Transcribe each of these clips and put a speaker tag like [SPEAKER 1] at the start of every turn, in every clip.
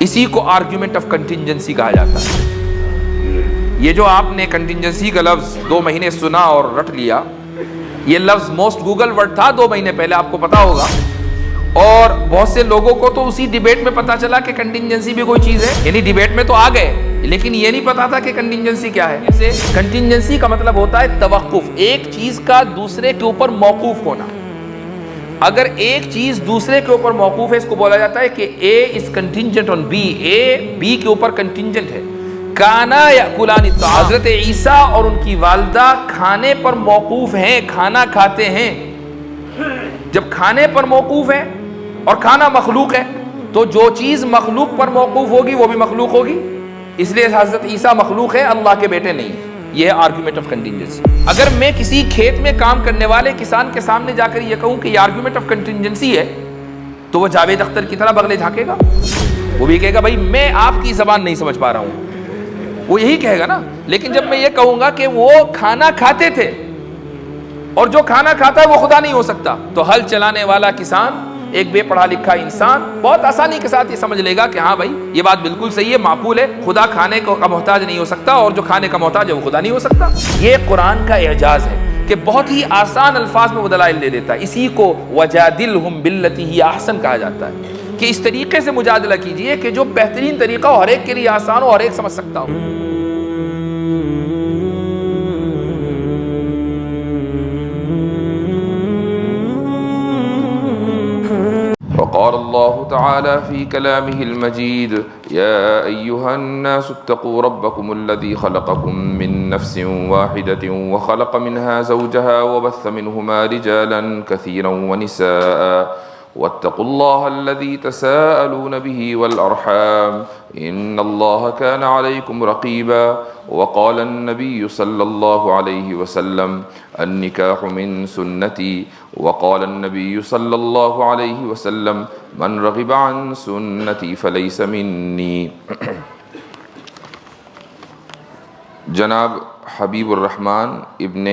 [SPEAKER 1] اسی کو argument of contingency کہا جاتا ہے۔ یہ جو آپ نے کنٹینجنسی کا لفظ 2 مہینے سنا اور رٹ لیا، یہ لفظ موسٹ گوگل ورڈ تھا 2 مہینے پہلے، آپ کو پتا ہوگا، اور بہت سے لوگوں کو تو اسی ڈیبیٹ میں پتا چلا کہ کنٹینجنسی بھی کوئی چیز ہے، یعنی ڈیبیٹ میں تو آ گئے لیکن یہ نہیں پتا تھا کہ کنٹینجنسی کیا ہے۔ کنٹینجنسی کا مطلب ہوتا ہے توقف، ایک چیز کا دوسرے کے اوپر موقوف ہونا۔ اگر ایک چیز دوسرے کے اوپر موقوف ہے، اس کو بولا جاتا ہے کہ A is contingent on B, A B کے اوپر کنٹینجنٹ ہے۔ کانا یاکلان الطعام، حضرت عیسیٰ اور ان کی والدہ کھانے پر موقوف ہیں، کھانا کھاتے ہیں۔ جب کھانے پر موقوف ہے اور کھانا مخلوق ہے تو جو چیز مخلوق پر موقوف ہوگی وہ بھی مخلوق ہوگی، اس لیے حضرت عیسیٰ مخلوق ہے، اللہ کے بیٹے نہیں۔ یہ ہے آرگیومنٹ آف کنٹینجنسی۔ اگر میں کسی کھیت میں کام کرنے والے کسان کے سامنے جا کر یہ کہوں کہ یہ آرگیومنٹ آف کنٹینجنسی ہے، تو وہ جاوید اختر کی طرح بغلے جھانکے گا، وہ بھی کہے گا بھائی میں آپ کی زبان نہیں سمجھ پا رہا ہوں، وہ یہی کہے گا نا۔ لیکن جب میں یہ کہوں گا کہ وہ کھانا کھاتے تھے اور جو کھانا کھاتا ہے وہ خدا نہیں ہو سکتا، تو ہل چلانے والا کسان، ایک بے پڑھا لکھا انسان بہت آسانی کے ساتھ یہ سمجھ لے گا کہ ہاں بھائی یہ بات بالکل صحیح ہے، معقول ہے، خدا کھانے کا محتاج نہیں ہو سکتا اور جو کھانے کا محتاج ہے وہ خدا نہیں ہو سکتا۔ یہ قرآن کا اعجاز ہے کہ بہت ہی آسان الفاظ میں وہ دلائل دے دیتا ہے۔ اسی کو وجادلہم باللتی ہی احسن کہا جاتا ہے کہ اس طریقے سے مجادلہ کیجئے کہ جو بہترین طریقہ ہو، ہر ایک کے لیے آسان ہو، ہر ایک سمجھ سکتا ہو۔ وقال الله تعالى في كلامه المجيد يا أيها الناس اتقوا ربكم الذي خلقكم من نفس واحدة وخلق منها زوجها وبث منهما رجالا كثيرا ونساء واتقوا الله الذي تساءلون به والأرحام إن الله كان عليكم رقيبا وقال النبي صلى الله عليه وسلم النكاح من سنتي وقال النبي صلى الله عليه وسلم من رغب عن سنتي فليس مني۔ جناب حبیب الرحمن ابن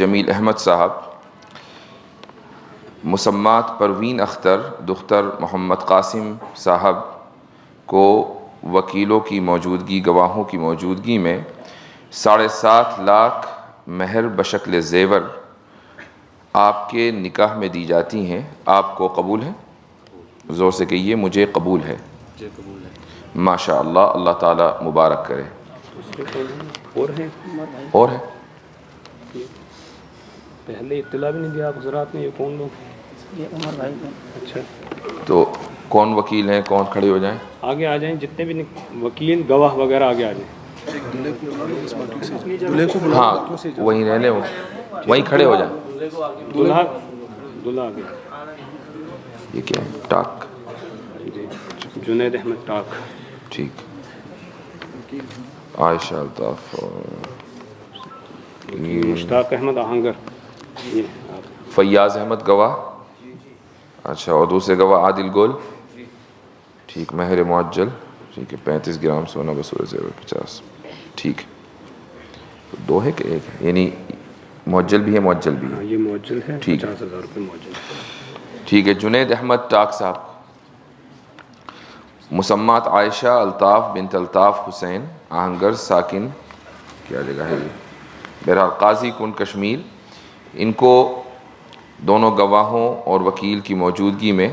[SPEAKER 1] جمیل احمد صاحب مسمات پروین اختر دختر محمد قاسم صاحب کو وکیلوں کی موجودگی، گواہوں کی موجودگی میں 7.5 لاکھ مہر بشکل زیور آپ کے نکاح میں دی جاتی ہیں۔ آپ کو قبول ہے؟ زور سے کہیے مجھے قبول ہے۔ ماشاء اللہ، اللہ تعالیٰ مبارک کرے۔ اور ہے
[SPEAKER 2] پہلے اطلاع بھی نہیں دیا آپ حضرات نے، یہ کون لوگ؟ یہ عمر بھائی ہیں۔ اچھا، تو
[SPEAKER 1] کون وکیل ہیں؟ کون کھڑے ہو جائیں،
[SPEAKER 2] آگے آ جائیں، جتنے بھی وکیل گواہ وغیرہ آگے آ جائیں۔
[SPEAKER 1] ہاں وہیں رہ لیں، وہیں کھڑے ہو جائیں۔
[SPEAKER 2] دلہا آگے۔
[SPEAKER 1] یہ کیا ہے؟ ٹاک،
[SPEAKER 2] جی جنید احمد ٹاک۔
[SPEAKER 1] ٹھیک۔ عائشہ الطاف،
[SPEAKER 2] مشتاق احمد آہنگر،
[SPEAKER 1] فیاض احمد گواہ، اچھا، اور دوسرے گواہ عادل گول، ٹھیک۔ مہر معجل، ٹھیک ہے، 35 گرام سونا بصورت زیور 50، ٹھیک۔ 2 ہے کہ 1 ہے؟ یعنی معجل بھی ہے، معجل بھی ہے؟
[SPEAKER 2] یہ معجل ہے،
[SPEAKER 1] ٹھیک،
[SPEAKER 2] 50,000 روپے معجل،
[SPEAKER 1] ٹھیک ہے۔ جنید احمد ٹاک صاحب مسمات عائشہ الطاف بنت الطاف حسین آہنگر، ساکن کیا جگہ ہے یہ، بہرحال قاضی کن کشمیر، ان کو دونوں گواہوں اور وکیل کی موجودگی میں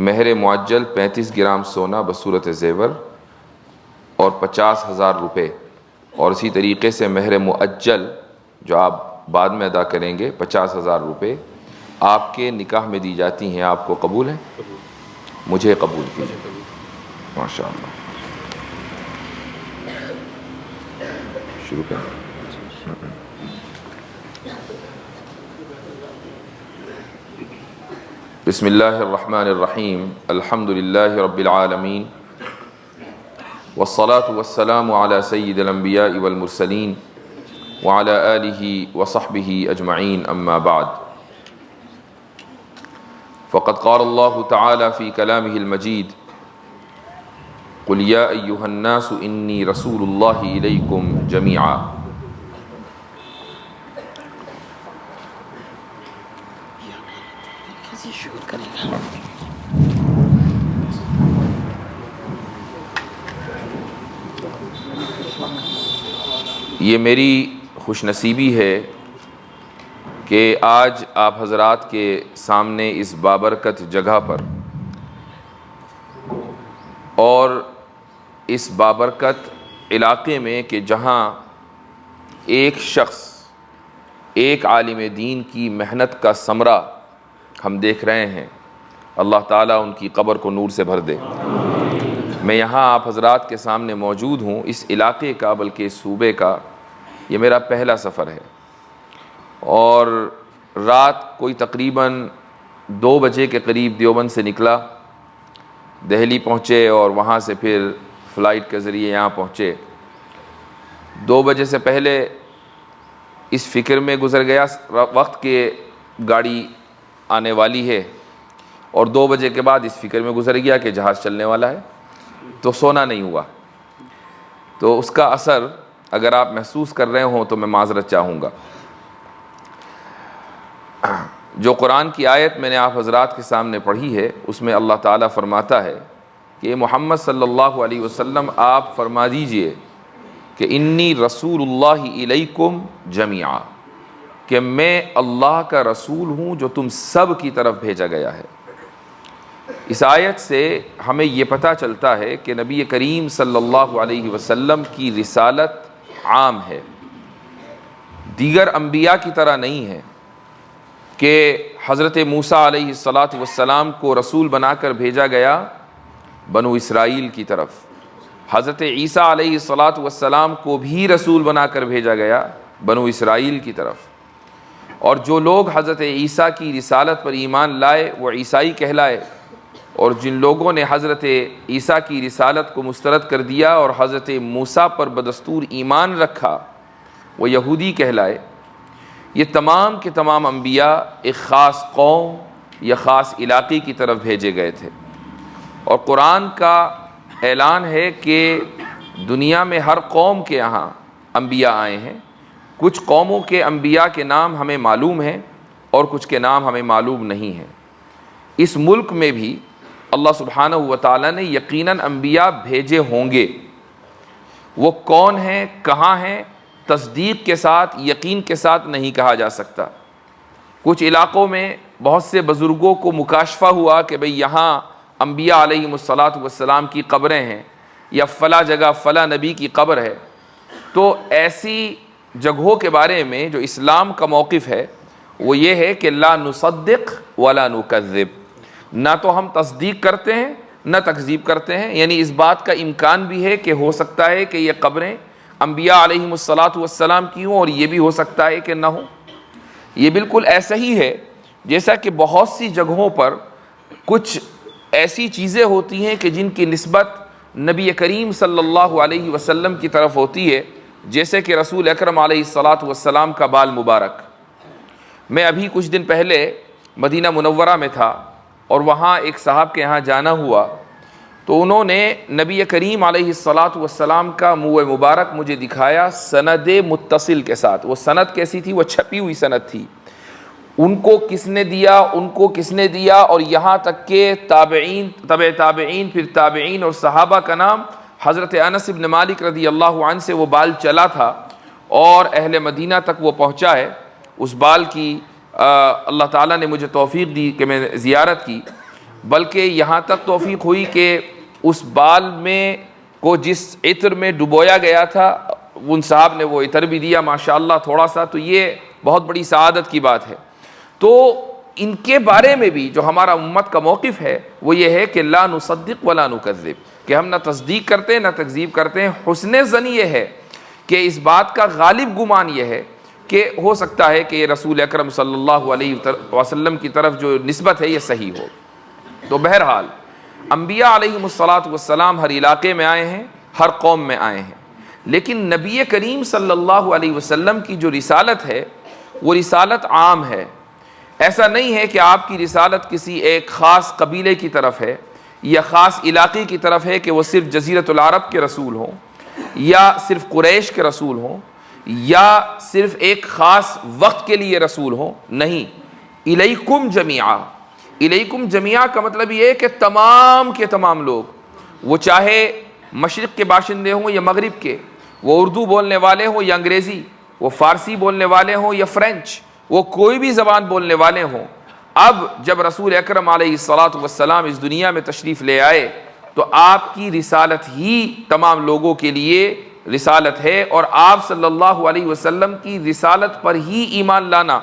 [SPEAKER 1] مہر معجل 35 گرام سونا بصورت زیور اور 50,000 روپے، اور اسی طریقے سے مہر معجل جو آپ بعد میں ادا کریں گے 50,000 روپے آپ کے نکاح میں دی جاتی ہیں۔ آپ کو قبول ہے؟ مجھے قبول کیجیے۔ ماشاء اللہ، شروع کریں۔ بسم اللہ الرحمن الرحیم، الحمد للہ رب العالمین، والصلاة والسلام علی سید الانبیاء والمرسلین وعلی آلہ وصحبہ اجمعین، اما بعد، فقد قال اللہ تعالی فی کلامہ المجید قل یا ایہا الناس انی رسول اللہ الیکم جمیعا۔ یہ میری خوش نصیبی ہے کہ آج آپ حضرات کے سامنے اس بابرکت جگہ پر اور اس بابرکت علاقے میں کہ جہاں ایک شخص ایک عالم دین کی محنت کا ثمرہ ہم دیکھ رہے ہیں، اللہ تعالیٰ ان کی قبر کو نور سے بھر دے۔ میں یہاں آپ حضرات کے سامنے موجود ہوں، اس علاقے کا بلکہ اس صوبے کا یہ میرا پہلا سفر ہے، اور رات کوئی تقریباً 2 بجے کے قریب دیوبند سے نکلا، دہلی پہنچے اور وہاں سے پھر فلائٹ کے ذریعے یہاں پہنچے۔ 2 بجے سے پہلے اس فکر میں گزر گیا وقت کہ گاڑی آنے والی ہے، اور 2 بجے کے بعد اس فکر میں گزر گیا کہ جہاز چلنے والا ہے، تو سونا نہیں ہوا۔ تو اس کا اثر اگر آپ محسوس کر رہے ہوں تو میں معذرت چاہوں گا۔ جو قرآن کی آیت میں نے آپ حضرات کے سامنے پڑھی ہے، اس میں اللہ تعالیٰ فرماتا ہے کہ محمد صلی اللہ علیہ وسلم آپ فرما دیجئے کہ انی رسول اللہ الیکم جمیعا، کہ میں اللہ کا رسول ہوں جو تم سب کی طرف بھیجا گیا ہے۔ اس آیت سے ہمیں یہ پتہ چلتا ہے کہ نبی کریم صلی اللہ علیہ وسلم کی رسالت عام ہے، دیگر انبیاء کی طرح نہیں ہے کہ حضرت موسیٰ علیہ السلام کو رسول بنا کر بھیجا گیا بنو اسرائیل کی طرف، حضرت عیسیٰ علیہ السلام کو بھی رسول بنا کر بھیجا گیا بنو اسرائیل کی طرف، اور جو لوگ حضرت عیسیٰ کی رسالت پر ایمان لائے وہ عیسائی کہلائے، اور جن لوگوں نے حضرت عیسیٰ کی رسالت کو مسترد کر دیا اور حضرت موسیٰ پر بدستور ایمان رکھا وہ یہودی کہلائے۔ یہ تمام کے تمام انبیاء ایک خاص قوم یا خاص علاقے کی طرف بھیجے گئے تھے، اور قرآن کا اعلان ہے کہ دنیا میں ہر قوم کے یہاں انبیاء آئے ہیں۔ کچھ قوموں کے انبیاء کے نام ہمیں معلوم ہیں اور کچھ کے نام ہمیں معلوم نہیں ہیں۔ اس ملک میں بھی اللہ سبحانہ و تعالیٰ نے یقیناً انبیاء بھیجے ہوں گے، وہ کون ہیں کہاں ہیں تصدیق کے ساتھ یقین کے ساتھ نہیں کہا جا سکتا۔ کچھ علاقوں میں بہت سے بزرگوں کو مکاشفہ ہوا کہ بھئی یہاں انبیاء علیہ السلام کی قبریں ہیں، یا فلاں جگہ فلاں نبی کی قبر ہے، تو ایسی جگہوں کے بارے میں جو اسلام کا موقف ہے وہ یہ ہے کہ لا نصدق ولا نکذب، نہ تو ہم تصدیق کرتے ہیں نہ تکذیب کرتے ہیں، یعنی اس بات کا امکان بھی ہے کہ ہو سکتا ہے کہ یہ قبریں انبیاء علیہ السلام کی ہوں، اور یہ بھی ہو سکتا ہے کہ نہ ہوں۔ یہ بالکل ایسا ہی ہے جیسا کہ بہت سی جگہوں پر کچھ ایسی چیزیں ہوتی ہیں کہ جن کی نسبت نبی کریم صلی اللہ علیہ وسلم کی طرف ہوتی ہے، جیسے کہ رسول اکرم علیہ السلام کا بال مبارک۔ میں ابھی کچھ دن پہلے مدینہ منورہ میں تھا، اور وہاں ایک صاحب کے یہاں جانا ہوا، تو انہوں نے نبی کریم علیہ السلام کا منہ مبارک مجھے دکھایا سند متصل کے ساتھ۔ وہ سند کیسی تھی؟ وہ چھپی ہوئی سند تھی، ان کو کس نے دیا، ان کو کس نے دیا، اور یہاں تک کہ تابعین، تبع تابعین، پھر تابعین اور صحابہ کا نام۔ حضرت انس بن مالک رضی اللہ عنہ سے وہ بال چلا تھا اور اہل مدینہ تک وہ پہنچا ہے۔ اس بال کی اللہ تعالیٰ نے مجھے توفیق دی کہ میں زیارت کی، بلکہ یہاں تک توفیق ہوئی کہ اس بال میں کو جس عطر میں ڈبویا گیا تھا ان صاحب نے وہ عطر بھی دیا ماشاءاللہ تھوڑا سا، تو یہ بہت بڑی سعادت کی بات ہے۔ تو ان کے بارے میں بھی جو ہمارا امت کا موقف ہے وہ یہ ہے کہ لا نصدق ولا نکذب، کہ ہم نہ تصدیق کرتے ہیں نہ تکذیب کرتے ہیں۔ حسن ظن یہ ہے کہ اس بات کا غالب گمان یہ ہے کہ ہو سکتا ہے کہ یہ رسول اکرم صلی اللہ علیہ وسلم کی طرف جو نسبت ہے یہ صحیح ہو۔ تو بہرحال انبیاء علیہ السلام ہر علاقے میں آئے ہیں، ہر قوم میں آئے ہیں، لیکن نبی کریم صلی اللہ علیہ وسلم کی جو رسالت ہے وہ رسالت عام ہے۔ ایسا نہیں ہے کہ آپ کی رسالت کسی ایک خاص قبیلے کی طرف ہے یا خاص علاقے کی طرف ہے کہ وہ صرف جزیرۃ العرب کے رسول ہوں یا صرف قریش کے رسول ہوں یا صرف ایک خاص وقت کے لیے رسول ہوں، نہیں۔ الیکم جمیعا، الیکم جمیعا کا مطلب یہ ہے کہ تمام کے تمام لوگ، وہ چاہے مشرق کے باشندے ہوں یا مغرب کے، وہ اردو بولنے والے ہوں یا انگریزی، وہ فارسی بولنے والے ہوں یا فرینچ، وہ کوئی بھی زبان بولنے والے ہوں، اب جب رسول اکرم علیہ الصلاۃ والسلام اس دنیا میں تشریف لے آئے تو آپ کی رسالت ہی تمام لوگوں کے لیے رسالت ہے، اور آپ صلی اللہ علیہ وسلم کی رسالت پر ہی ایمان لانا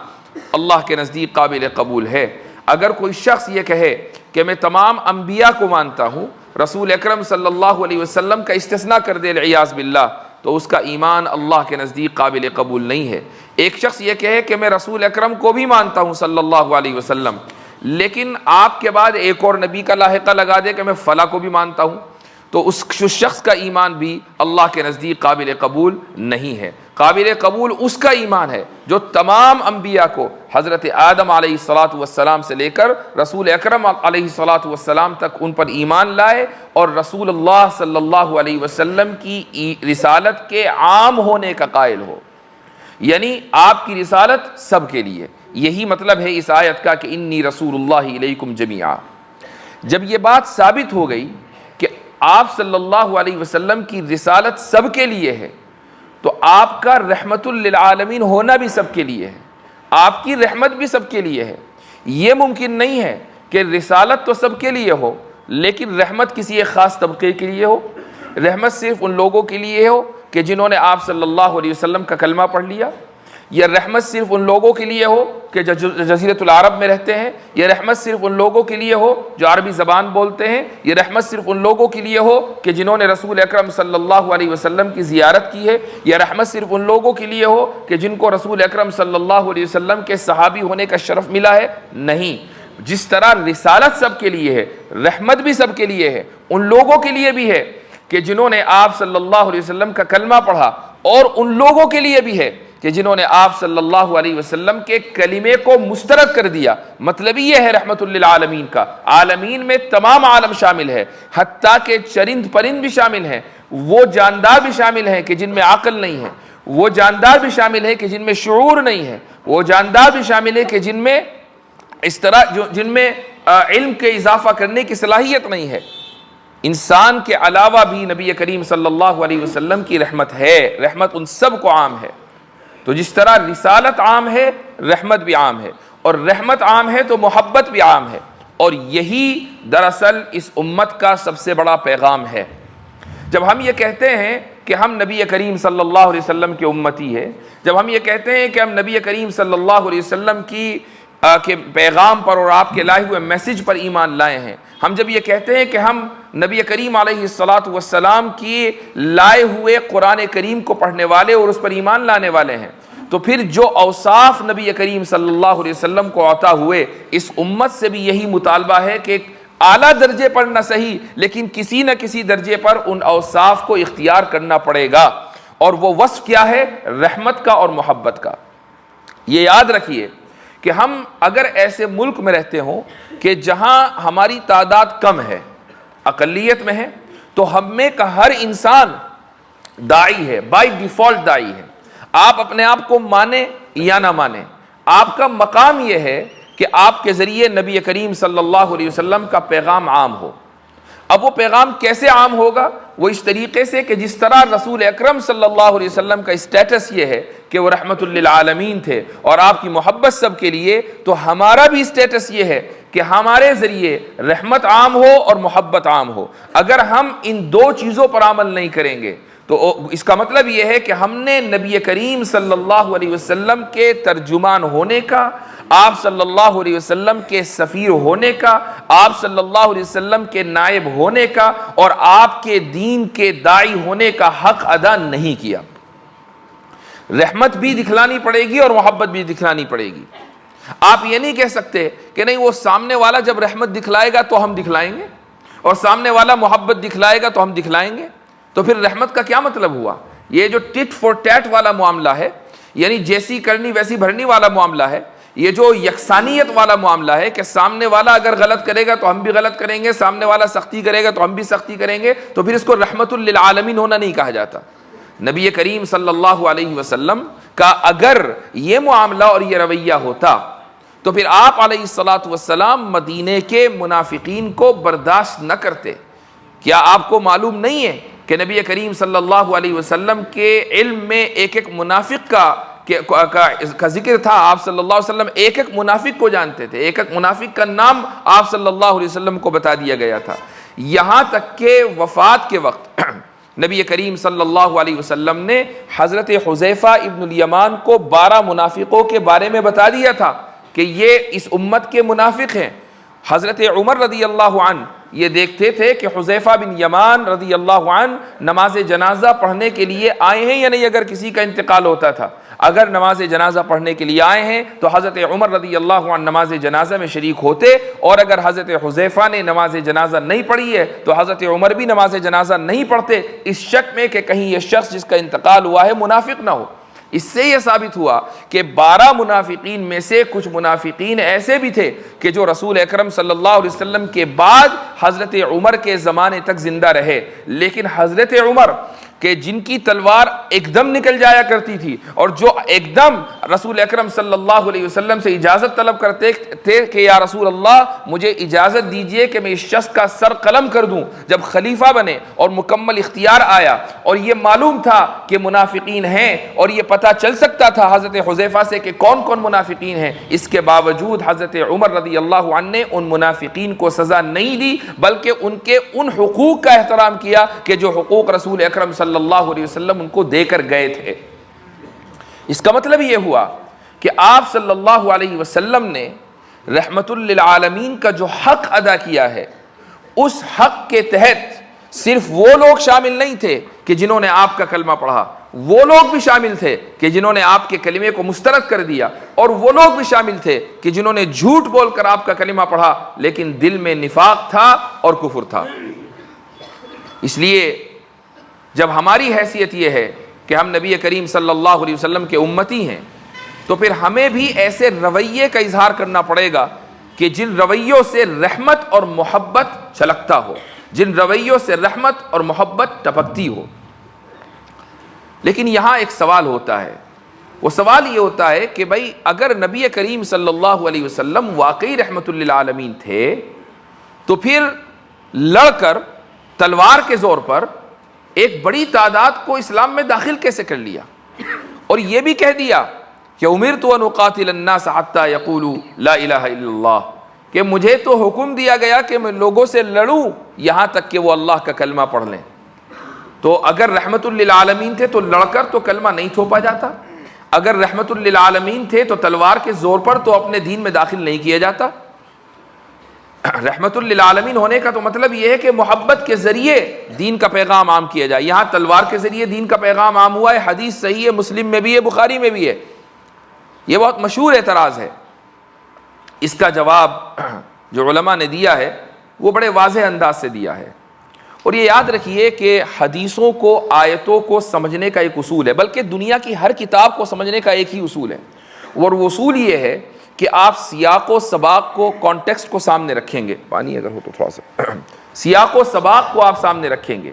[SPEAKER 1] اللہ کے نزدیک قابل قبول ہے۔ اگر کوئی شخص یہ کہے کہ میں تمام انبیاء کو مانتا ہوں، رسول اکرم صلی اللہ علیہ وسلم کا استثناء کر دے والعیاذ باللہ، تو اس کا ایمان اللہ کے نزدیک قابل قبول نہیں ہے۔ ایک شخص یہ کہے کہ میں رسول اکرم کو بھی مانتا ہوں صلی اللہ علیہ وسلم، لیکن آپ کے بعد ایک اور نبی کا لاحقہ لگا دے کہ میں فلاں کو بھی مانتا ہوں، تو اس شخص کا ایمان بھی اللہ کے نزدیک قابل قبول نہیں ہے۔ قابل قبول اس کا ایمان ہے جو تمام انبیاء کو حضرت آدم علیہ الصلاۃ والسلام سے لے کر رسول اکرم علیہ الصلاۃ والسلام تک ان پر ایمان لائے، اور رسول اللہ صلی اللہ علیہ وسلم کی رسالت کے عام ہونے کا قائل ہو، یعنی آپ کی رسالت سب کے لیے۔ یہی مطلب ہے اس آیت کا کہ انی رسول اللہ الیکم جمیعا۔ جب یہ بات ثابت ہو گئی کہ آپ صلی اللہ علیہ وسلم کی رسالت سب کے لیے ہے، تو آپ کا رحمت للعالمین ہونا بھی سب کے لیے ہے، آپ کی رحمت بھی سب کے لیے ہے۔ یہ ممکن نہیں ہے کہ رسالت تو سب کے لیے ہو لیکن رحمت کسی ایک خاص طبقے کے لیے ہو۔ رحمت صرف ان لوگوں کے لیے ہو کہ جنہوں نے آپ صلی اللہ علیہ وسلم کا کلمہ پڑھ لیا، یا رحمت صرف ان لوگوں کے لیے ہو کہ جو جزیرۃ العرب میں رہتے ہیں، یہ رحمت صرف ان لوگوں کے لیے ہو جو عربی زبان بولتے ہیں، یہ رحمت صرف ان لوگوں کے لیے ہو کہ جنہوں نے رسول اکرم صلی اللہ علیہ وسلم کی زیارت کی ہے، یہ رحمت صرف ان لوگوں کے لیے ہو کہ جن کو رسول اکرم صلی اللہ علیہ وسلم کے صحابی ہونے کا شرف ملا ہے۔ نہیں، جس طرح رسالت سب کے لیے ہے، رحمت بھی سب کے لیے ہے، ان لوگوں کے لیے بھی ہے کہ جنہوں نے آپ صلی اللہ علیہ وسلم کا کلمہ پڑھا، اور ان لوگوں کے لیے بھی ہے کہ جنہوں نے آپ صلی اللہ علیہ وسلم کے کلمے کو مسترد کر دیا۔ مطلب یہ ہے رحمت للعالمین کا، عالمین میں تمام عالم شامل ہے، حتیٰ کہ چرند پرند بھی شامل ہیں، وہ جاندار بھی شامل ہیں کہ جن میں عقل نہیں ہے، وہ جاندار بھی شامل ہے کہ جن میں شعور نہیں ہے، وہ جاندار بھی شامل ہے کہ جن میں اس طرح جن میں علم کے اضافہ کرنے کی صلاحیت نہیں ہے۔ انسان کے علاوہ بھی نبی کریم صلی اللہ علیہ وسلم کی رحمت ہے، رحمت ان سب کو عام ہے۔ تو جس طرح رسالت عام ہے، رحمت بھی عام ہے، اور رحمت عام ہے تو محبت بھی عام ہے، اور یہی دراصل اس امت کا سب سے بڑا پیغام ہے۔ جب ہم یہ کہتے ہیں کہ ہم نبی کریم صلی اللہ علیہ وسلم کے امتی ہیں، جب ہم یہ کہتے ہیں کہ ہم نبی کریم صلی اللہ علیہ وسلم کے پیغام پر اور آپ کے لائے ہوئے میسج پر ایمان لائے ہیں، ہم جب یہ کہتے ہیں کہ ہم نبی کریم علیہ الصلاۃ والسلام کی لائے ہوئے قرآن کریم کو پڑھنے والے اور اس پر ایمان لانے والے ہیں، تو پھر جو اوصاف نبی کریم صلی اللہ علیہ وسلم کو عطا ہوئے، اس امت سے بھی یہی مطالبہ ہے کہ اعلیٰ درجے پر نہ صحیح لیکن کسی نہ کسی درجے پر ان اوصاف کو اختیار کرنا پڑے گا، اور وہ وصف کیا ہے؟ رحمت کا اور محبت کا۔ یہ یاد رکھیے کہ ہم اگر ایسے ملک میں رہتے ہوں کہ جہاں ہماری تعداد کم ہے، اقلیت میں ہے، تو ہم میں کا ہر انسان داعی ہے، بائی ڈیفالٹ داعی ہے۔ آپ اپنے آپ کو مانیں یا نہ مانیں، آپ کا مقام یہ ہے کہ آپ کے ذریعے نبی کریم صلی اللہ علیہ وسلم کا پیغام عام ہو۔ اب وہ پیغام کیسے عام ہوگا؟ وہ اس طریقے سے کہ جس طرح رسول اکرم صلی اللہ علیہ وسلم کا اسٹیٹس یہ ہے کہ وہ رحمت للعالمین تھے اور آپ کی محبت سب کے لیے، تو ہمارا بھی اسٹیٹس یہ ہے کہ ہمارے ذریعے رحمت عام ہو اور محبت عام ہو۔ اگر ہم ان دو چیزوں پر عمل نہیں کریں گے تو اس کا مطلب یہ ہے کہ ہم نے نبی کریم صلی اللہ علیہ وسلم کے ترجمان ہونے کا، آپ صلی اللہ علیہ وسلم کے سفیر ہونے کا، آپ صلی اللہ علیہ وسلم کے نائب ہونے کا اور آپ کے دین کے داعی ہونے کا حق ادا نہیں کیا۔ رحمت بھی دکھلانی پڑے گی اور محبت بھی دکھلانی پڑے گی۔ آپ یہ نہیں کہہ سکتے کہ نہیں، وہ سامنے والا جب رحمت دکھلائے گا تو ہم دکھلائیں گے، اور سامنے والا محبت دکھلائے گا تو ہم دکھلائیں گے، تو پھر رحمت کا کیا مطلب ہوا؟ یہ جو ٹٹ فور ٹیٹ والا معاملہ ہے، یعنی جیسی کرنی ویسی بھرنی والا معاملہ ہے، یہ جو یکسانیت والا معاملہ ہے کہ سامنے والا اگر غلط کرے گا تو ہم بھی غلط کریں گے، سامنے والا سختی کرے گا تو ہم بھی سختی کریں گے، تو پھر اس کو رحمت للعالمین ہونا نہیں کہا جاتا۔ نبی کریم صلی اللہ علیہ وسلم کا اگر یہ معاملہ اور یہ رویہ ہوتا تو پھر آپ علیہ الصلاۃ والسلام مدینے کے منافقین کو برداشت نہ کرتے۔ کیا آپ کو معلوم نہیں ہے کہ نبی کریم صلی اللہ علیہ وسلم کے علم میں ایک ایک منافق کا ذکر تھا. آپ صلی اللہ علیہ وسلم ایک ایک منافق کو جانتے تھے, ایک ایک منافق کا نام آپ صلی اللہ علیہ وسلم کو بتا دیا گیا تھا. یہاں تک کہ وفات کے وقت نبی کریم صلی اللہ علیہ وسلم نے حضرت حذیفہ ابن الیمان کو 12 منافقوں کے بارے میں بتا دیا تھا کہ یہ اس امت کے منافق ہیں. حضرت عمر رضی اللہ عنہ یہ دیکھتے تھے کہ حذیفہ بن یمان رضی اللہ عنہ نماز جنازہ پڑھنے کے لیے آئے ہیں یا نہیں. اگر کسی کا انتقال ہوتا تھا, اگر نماز جنازہ پڑھنے کے لیے آئے ہیں تو حضرت عمر رضی اللہ عنہ نماز جنازہ میں شریک ہوتے, اور اگر حضرت حذیفہ نے نماز جنازہ نہیں پڑھی ہے تو حضرت عمر بھی نماز جنازہ نہیں پڑھتے, اس شک میں کہ کہیں یہ شخص جس کا انتقال ہوا ہے منافق نہ ہو. اس سے یہ ثابت ہوا کہ 12 منافقین میں سے کچھ منافقین ایسے بھی تھے کہ جو رسول اکرم صلی اللہ علیہ وسلم کے بعد حضرت عمر کے زمانے تک زندہ رہے. لیکن حضرت عمر کہ جن کی تلوار ایک دم نکل جایا کرتی تھی, اور جو ایک دم رسول اکرم صلی اللہ علیہ وسلم سے اجازت طلب کرتے تھے کہ یا رسول اللہ مجھے اجازت دیجئے کہ میں اس شخص کا سر قلم کر دوں. جب خلیفہ بنے اور مکمل اختیار آیا اور یہ معلوم تھا کہ منافقین ہیں, اور یہ پتہ چل سکتا تھا حضرت حذیفہ سے کہ کون کون منافقین ہیں, اس کے باوجود حضرت عمر رضی اللہ عنہ نے ان منافقین کو سزا نہیں دی, بلکہ ان کے ان حقوق کا احترام کیا کہ جو حقوق رسول اکرم صلی اللہ علیہ وسلم ان کو دے کر گئے تھے. اس کا مطلب یہ ہوا کہ آپ صلی اللہ علیہ وسلم نے رحمت للعالمین کا جو حق ادا کیا ہے, اس حق کے تحت صرف وہ لوگ شامل نہیں تھے کہ جنہوں نے آپ کا کلمہ پڑھا, وہ لوگ بھی شامل تھے کہ جنہوں نے آپ کے کلمے کو مسترد کر دیا, اور وہ لوگ بھی شامل تھے کہ جنہوں نے جھوٹ بول کر آپ کا کلمہ پڑھا لیکن دل میں نفاق تھا اور کفر تھا. اس لیے جب ہماری حیثیت یہ ہے کہ ہم نبی کریم صلی اللہ علیہ وسلم کے امتی ہیں, تو پھر ہمیں بھی ایسے رویے کا اظہار کرنا پڑے گا کہ جن رویوں سے رحمت اور محبت چھلکتا ہو, جن رویوں سے رحمت اور محبت ٹپکتی ہو. لیکن یہاں ایک سوال ہوتا ہے, وہ سوال یہ ہوتا ہے کہ بھائی اگر نبی کریم صلی اللہ علیہ وسلم واقعی رحمت للعالمین تھے تو پھر لڑ کر تلوار کے زور پر ایک بڑی تعداد کو اسلام میں داخل کیسے کر لیا, اور یہ بھی کہہ دیا کہ امرت ان اقاتل الناس حتی یقولوا لا الہ الا اللہ, کہ مجھے تو حکم دیا گیا کہ میں لوگوں سے لڑوں یہاں تک کہ وہ اللہ کا کلمہ پڑھ لیں. تو اگر رحمت للعالمین تھے تو لڑ کر تو کلمہ نہیں تھوپا جاتا, اگر رحمت للعالمین تھے تو تلوار کے زور پر تو اپنے دین میں داخل نہیں کیا جاتا. رحمت للعالمین ہونے کا تو مطلب یہ ہے کہ محبت کے ذریعے دین کا پیغام عام کیا جائے. یہاں تلوار کے ذریعے دین کا پیغام عام ہوا ہے, حدیث صحیح ہے, مسلم میں بھی ہے, بخاری میں بھی ہے. یہ بہت مشہور اعتراض ہے. اس کا جواب جو علماء نے دیا ہے وہ بڑے واضح انداز سے دیا ہے. اور یہ یاد رکھیے کہ حدیثوں کو, آیتوں کو سمجھنے کا ایک اصول ہے, بلکہ دنیا کی ہر کتاب کو سمجھنے کا ایک ہی اصول ہے, اور وہ اصول یہ ہے کہ آپ سیاق و سباق کو, کانٹیکسٹ کو سامنے رکھیں گے. پانی اگر ہو تو تھوڑا سا. سیاق و سباق کو آپ سامنے رکھیں گے.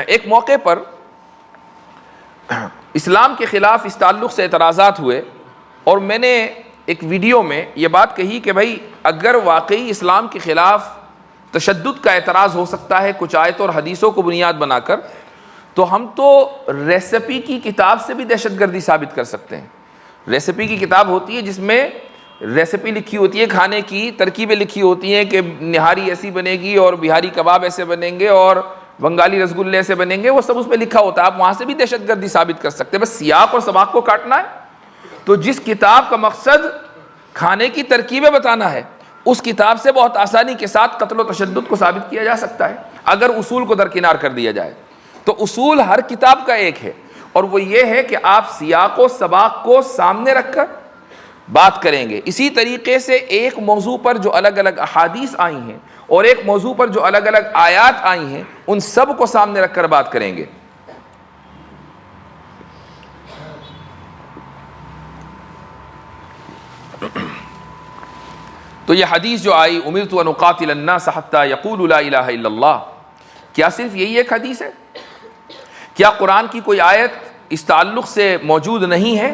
[SPEAKER 1] ایک موقع پر اسلام کے خلاف اس تعلق سے اعتراضات ہوئے, اور میں نے ایک ویڈیو میں یہ بات کہی کہ بھائی اگر واقعی اسلام کے خلاف تشدد کا اعتراض ہو سکتا ہے کچھ آیتوں اور حدیثوں کو بنیاد بنا کر, تو ہم تو ریسیپی کی کتاب سے بھی دہشت گردی ثابت کر سکتے ہیں. ریسیپی کی کتاب ہوتی ہے جس میں ریسیپی لکھی ہوتی ہے, کھانے کی ترکیبیں لکھی ہوتی ہیں کہ نہاری ایسی بنے گی اور بہاری کباب ایسے بنیں گے اور بنگالی رسگلے ایسے بنیں گے, وہ سب اس میں لکھا ہوتا ہے. آپ وہاں سے بھی دہشت گردی ثابت کر سکتے ہیں, بس سیاق اور سباق کو کاٹنا ہے. تو جس کتاب کا مقصد کھانے کی ترکیبیں بتانا ہے, اس کتاب سے بہت آسانی کے ساتھ قتل و تشدد کو ثابت کیا جا سکتا ہے اگر اصول کو درکنار کر دیا جائے. تو اصول ہر کتاب کا ایک ہے, اور وہ یہ ہے کہ آپ سیاق و سباق کو سامنے رکھ کر بات کریں گے. اسی طریقے سے ایک موضوع پر جو الگ الگ احادیث آئی ہیں اور ایک موضوع پر جو الگ الگ آیات آئی ہیں, ان سب کو سامنے رکھ کر بات کریں گے. تو یہ حدیث جو آئی امرت ان اقاتل الناس حتی یقولوا لا الہ الا اللہ, کیا صرف یہی ایک حدیث ہے؟ کیا قرآن کی کوئی آیت اس تعلق سے موجود نہیں ہے؟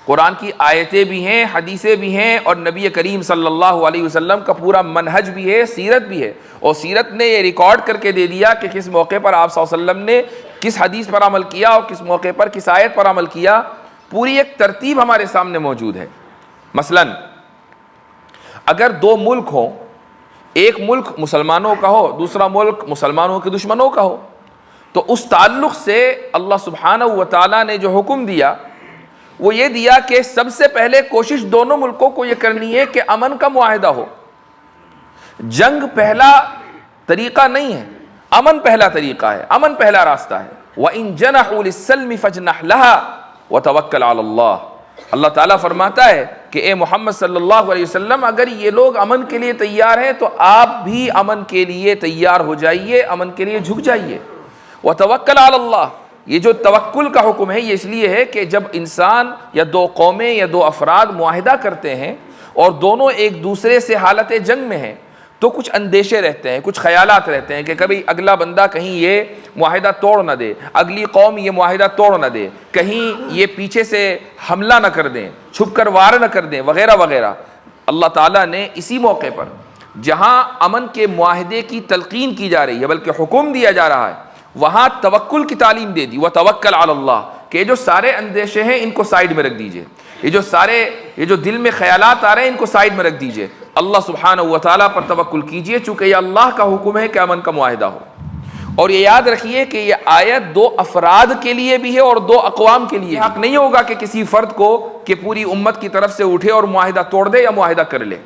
[SPEAKER 1] قرآن کی آیتیں بھی ہیں، حدیثیں بھی ہیں، اور نبی کریم صلی اللہ علیہ وسلم کا پورا منہج بھی ہے، سیرت بھی ہے، اور سیرت نے یہ ریکارڈ کر کے دے دیا کہ کس موقع پر آپ صلی اللہ علیہ وسلم نے کس حدیث پر عمل کیا اور کس موقع پر کس آیت پر عمل کیا. پوری ایک ترتیب ہمارے سامنے موجود ہے. مثلا اگر دو ملک ہوں، ایک ملک مسلمانوں کا ہو، دوسرا ملک مسلمانوں کے دشمنوں کا ہو، تو اس تعلق سے اللہ سبحانہ و تعالیٰ نے جو حکم دیا وہ یہ دیا کہ سب سے پہلے کوشش دونوں ملکوں کو یہ کرنی ہے کہ امن کا معاہدہ ہو. جنگ پہلا طریقہ نہیں ہے، امن پہلا طریقہ ہے، امن پہلا راستہ ہے. وَإِن جَنَحُوا لِلسَّلْمِ فَاجْنَحْ لَهَا وَتَوَكَّلْ عَلَى اللَّهِ. اللہ تعالیٰ فرماتا ہے کہ اے محمد صلی اللہ علیہ وسلم، اگر یہ لوگ امن کے لیے تیار ہیں تو آپ بھی امن کے لیے تیار ہو جائیے، امن کے لیے جھک جائیے. وَتَوَكَّلْ عَلَى اللَّهِ. یہ جو توکل کا حکم ہے یہ اس لیے ہے کہ جب انسان یا دو قومیں یا دو افراد معاہدہ کرتے ہیں اور دونوں ایک دوسرے سے حالت جنگ میں ہیں تو کچھ اندیشے رہتے ہیں، کچھ خیالات رہتے ہیں کہ کبھی اگلا بندہ کہیں یہ معاہدہ توڑ نہ دے، اگلی قوم یہ معاہدہ توڑ نہ دے، کہیں یہ پیچھے سے حملہ نہ کر دیں، چھپ کر وار نہ کر دیں، وغیرہ وغیرہ. اللہ تعالیٰ نے اسی موقع پر جہاں امن کے معاہدے کی تلقین کی جا رہی ہے بلکہ حکم دیا جا رہا ہے وہاں توکل کی تعلیم دے دی. وَتَوَكَّلْ عَلَى اللَّهِ کہ جو سارے اندیشے ہیں ان کو سائیڈ میں رکھ دیجئے، یہ جو دل میں خیالات آ رہے ہیں ان کو سائیڈ میں رکھ دیجئے، اللہ سبحانہ و تعالیٰ پر توکل کیجئے، چونکہ یہ اللہ کا حکم ہے کہ امن کا معاہدہ ہو. اور یہ یاد رکھیے کہ یہ آیت دو افراد کے لیے بھی ہے اور دو اقوام کے لیے. حق نہیں ہوگا کہ کسی فرد کو کہ پوری امت کی طرف سے اٹھے اور معاہدہ توڑ دے یا معاہدہ کر لے.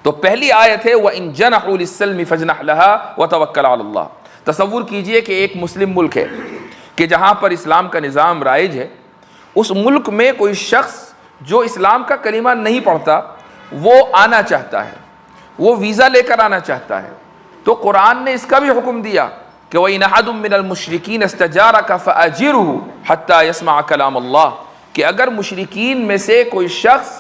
[SPEAKER 1] تو پہلی آیت ہے وَإِن جَنَحُوا لِلسَّلْمِ فَاجْنَحْ لَهَا وَتَوَكَّلْ عَلَى اللَّهِ. تصور کیجئے کہ ایک مسلم ملک ہے کہ جہاں پر اسلام کا نظام رائج ہے، اس ملک میں کوئی شخص جو اسلام کا کلمہ نہیں پڑھتا وہ آنا چاہتا ہے، وہ ویزا لے کر آنا چاہتا ہے. تو قرآن نے اس کا بھی حکم دیا کہ وَإِنْ أَحَدٌ مِّنَ الْمُشْرِكِينَ اسْتَجَارَكَ فَأَجِرْهُ حَتَّى يَسْمَعَ كَلَامَ اللَّهِ کہ اگر مشرکین میں سے کوئی شخص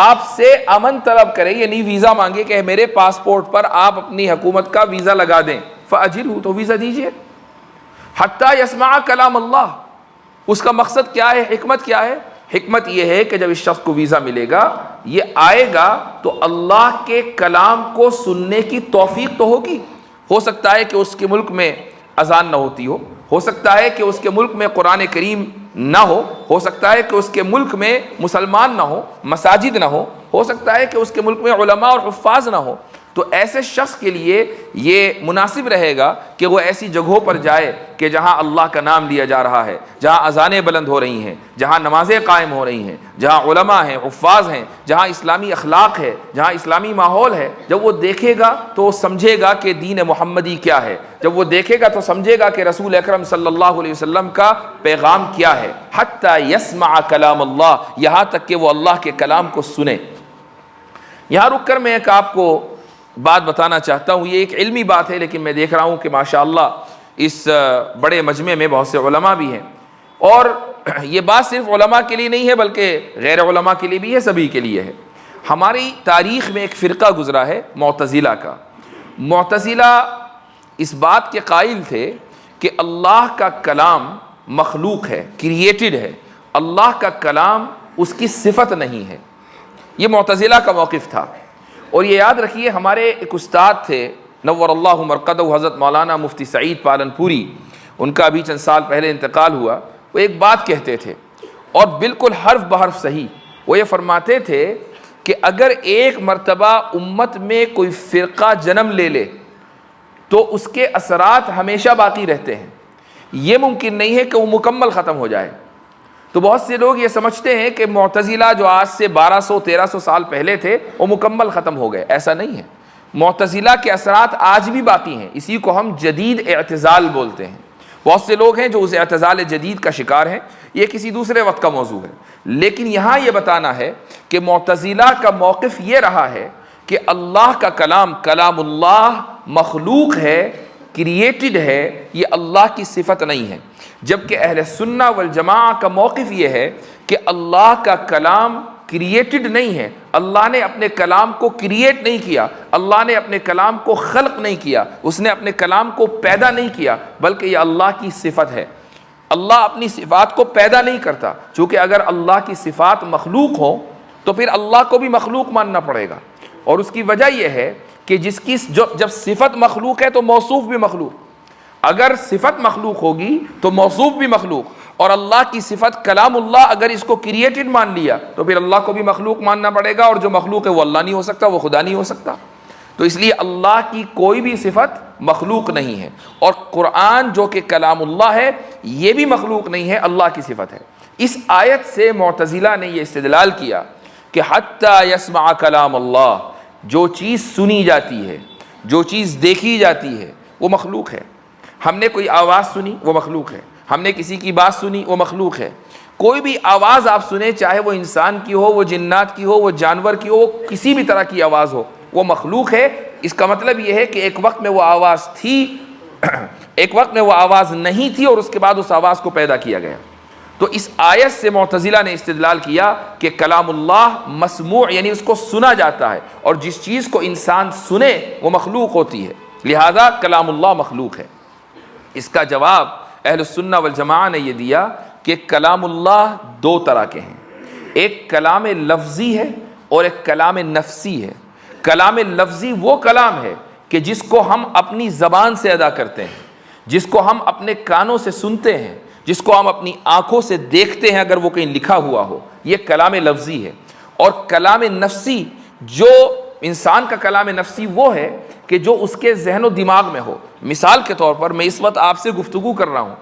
[SPEAKER 1] آپ سے امن طلب کرے، یعنی ویزا مانگے کہ میرے پاسپورٹ پر آپ اپنی حکومت کا ویزا لگا دیں، فَأَجِرْهُ تو ویزا دیجئے. حَتَّى يَسْمَعَ كَلَامَ اللَّهِ اس کا مقصد کیا ہے، حکمت کیا ہے؟ حکمت یہ ہے کہ جب اس شخص کو ویزا ملے گا، یہ آئے گا تو اللہ کے کلام کو سننے کی توفیق تو ہوگی. ہو سکتا ہے کہ اس کے ملک میں اذان نہ ہوتی ہو سکتا ہے کہ اس کے ملک میں قرآن کریم نہ ہو سکتا ہے کہ اس کے ملک میں مسلمان نہ ہو، مساجد نہ ہو سکتا ہے کہ اس کے ملک میں علماء اور حفاظ نہ ہو. تو ایسے شخص کے لیے یہ مناسب رہے گا کہ وہ ایسی جگہوں پر جائے کہ جہاں اللہ کا نام لیا جا رہا ہے، جہاں اذانیں بلند ہو رہی ہیں، جہاں نمازیں قائم ہو رہی ہیں، جہاں علماء ہیں، حفاظ ہیں، جہاں اسلامی اخلاق ہے، جہاں اسلامی ماحول ہے. جب وہ دیکھے گا تو وہ سمجھے گا کہ دین محمدی کیا ہے، جب وہ دیکھے گا تو سمجھے گا کہ رسول اکرم صلی اللہ علیہ وسلم کا پیغام کیا ہے. حتی یسمع کلام اللہ یہاں تک کہ وہ اللہ کے کلام کو سنے. یہاں رک کر میں ایک آپ کو بات بتانا چاہتا ہوں، یہ ایک علمی بات ہے لیکن میں دیکھ رہا ہوں کہ ماشاءاللہ اس بڑے مجمع میں بہت سے علماء بھی ہیں، اور یہ بات صرف علماء کے لیے نہیں ہے بلکہ غیر علماء کے لیے بھی ہے، سبھی کے لیے ہے. ہماری تاریخ میں ایک فرقہ گزرا ہے معتزلہ کا. معتزلہ اس بات کے قائل تھے کہ اللہ کا کلام مخلوق ہے، کریٹڈ ہے، اللہ کا کلام اس کی صفت نہیں ہے. یہ معتزلہ کا موقف تھا. اور یہ یاد رکھیے ہمارے ایک استاد تھے نور اللہ مرقدہ، حضرت مولانا مفتی سعید پالنپوری، ان کا ابھی چند سال پہلے انتقال ہوا. وہ ایک بات کہتے تھے اور بالکل حرف بحرف صحیح. وہ یہ فرماتے تھے کہ اگر ایک مرتبہ امت میں کوئی فرقہ جنم لے لے تو اس کے اثرات ہمیشہ باقی رہتے ہیں، یہ ممکن نہیں ہے کہ وہ مکمل ختم ہو جائے. تو بہت سے لوگ یہ سمجھتے ہیں کہ معتزلہ جو آج سے 1200-1300 سال پہلے تھے وہ مکمل ختم ہو گئے. ایسا نہیں ہے. معتزلہ کے اثرات آج بھی باقی ہیں. اسی کو ہم جدید اعتزال بولتے ہیں. بہت سے لوگ ہیں جو اس اعتزال جدید کا شکار ہیں، یہ کسی دوسرے وقت کا موضوع ہے. لیکن یہاں یہ بتانا ہے کہ معتزلہ کا موقف یہ رہا ہے کہ اللہ کا کلام، کلام اللہ مخلوق ہے، کریٹڈ ہے، یہ اللہ کی صفت نہیں ہے. جبکہ اہل سنہ والجماعہ کا موقف یہ ہے کہ اللہ کا کلام کریٹڈ نہیں ہے. اللہ نے اپنے کلام کو کریٹ نہیں کیا، اللہ نے اپنے کلام کو خلق نہیں کیا، اس نے اپنے کلام کو پیدا نہیں کیا، بلکہ یہ اللہ کی صفت ہے. اللہ اپنی صفات کو پیدا نہیں کرتا، چونکہ اگر اللہ کی صفات مخلوق ہو تو پھر اللہ کو بھی مخلوق ماننا پڑے گا، اور اس کی وجہ یہ ہے کہ جب صفت مخلوق ہے تو موصوف بھی مخلوق، اگر صفت مخلوق ہوگی تو موصوف بھی مخلوق، اور اللہ کی صفت کلام اللہ اگر اس کو کریٹڈ مان لیا تو پھر اللہ کو بھی مخلوق ماننا پڑے گا، اور جو مخلوق ہے وہ اللہ نہیں ہو سکتا، وہ خدا نہیں ہو سکتا۔ تو اس لیے اللہ کی کوئی بھی صفت مخلوق نہیں ہے، اور قرآن جو کہ کلام اللہ ہے یہ بھی مخلوق نہیں ہے، اللہ کی صفت ہے۔ اس آیت سے معتزلہ نے یہ استدلال کیا کہ حتی یسمع کلام اللہ، جو چیز سنی جاتی ہے، جو چیز دیکھی جاتی ہے وہ مخلوق ہے۔ ہم نے کوئی آواز سنی وہ مخلوق ہے، ہم نے کسی کی بات سنی وہ مخلوق ہے۔ کوئی بھی آواز آپ سنیں، چاہے وہ انسان کی ہو، وہ جنات کی ہو، وہ جانور کی ہو، وہ کسی بھی طرح کی آواز ہو، وہ مخلوق ہے۔ اس کا مطلب یہ ہے کہ ایک وقت میں وہ آواز تھی، ایک وقت میں وہ آواز نہیں تھی، اور اس کے بعد اس آواز کو پیدا کیا گیا۔ تو اس آیت سے معتزلہ نے استدلال کیا کہ کلام اللہ مسموع یعنی اس کو سنا جاتا ہے، اور جس چیز کو انسان سنے وہ مخلوق ہوتی ہے، لہذا کلام اللہ مخلوق ہے۔ اس کا جواب اہل السنہ والجماعہ نے یہ دیا کہ کلام اللہ دو طرح کے ہیں، ایک کلام لفظی ہے اور ایک کلام نفسی ہے۔ کلام لفظی وہ کلام ہے کہ جس کو ہم اپنی زبان سے ادا کرتے ہیں، جس کو ہم اپنے کانوں سے سنتے ہیں، جس کو ہم اپنی آنکھوں سے دیکھتے ہیں اگر وہ کہیں لکھا ہوا ہو، یہ کلام لفظی ہے۔ اور کلام نفسی، جو انسان کا کلام نفسی وہ ہے کہ جو اس کے ذہن و دماغ میں ہو۔ مثال کے طور پر میں اس وقت آپ سے گفتگو کر رہا ہوں،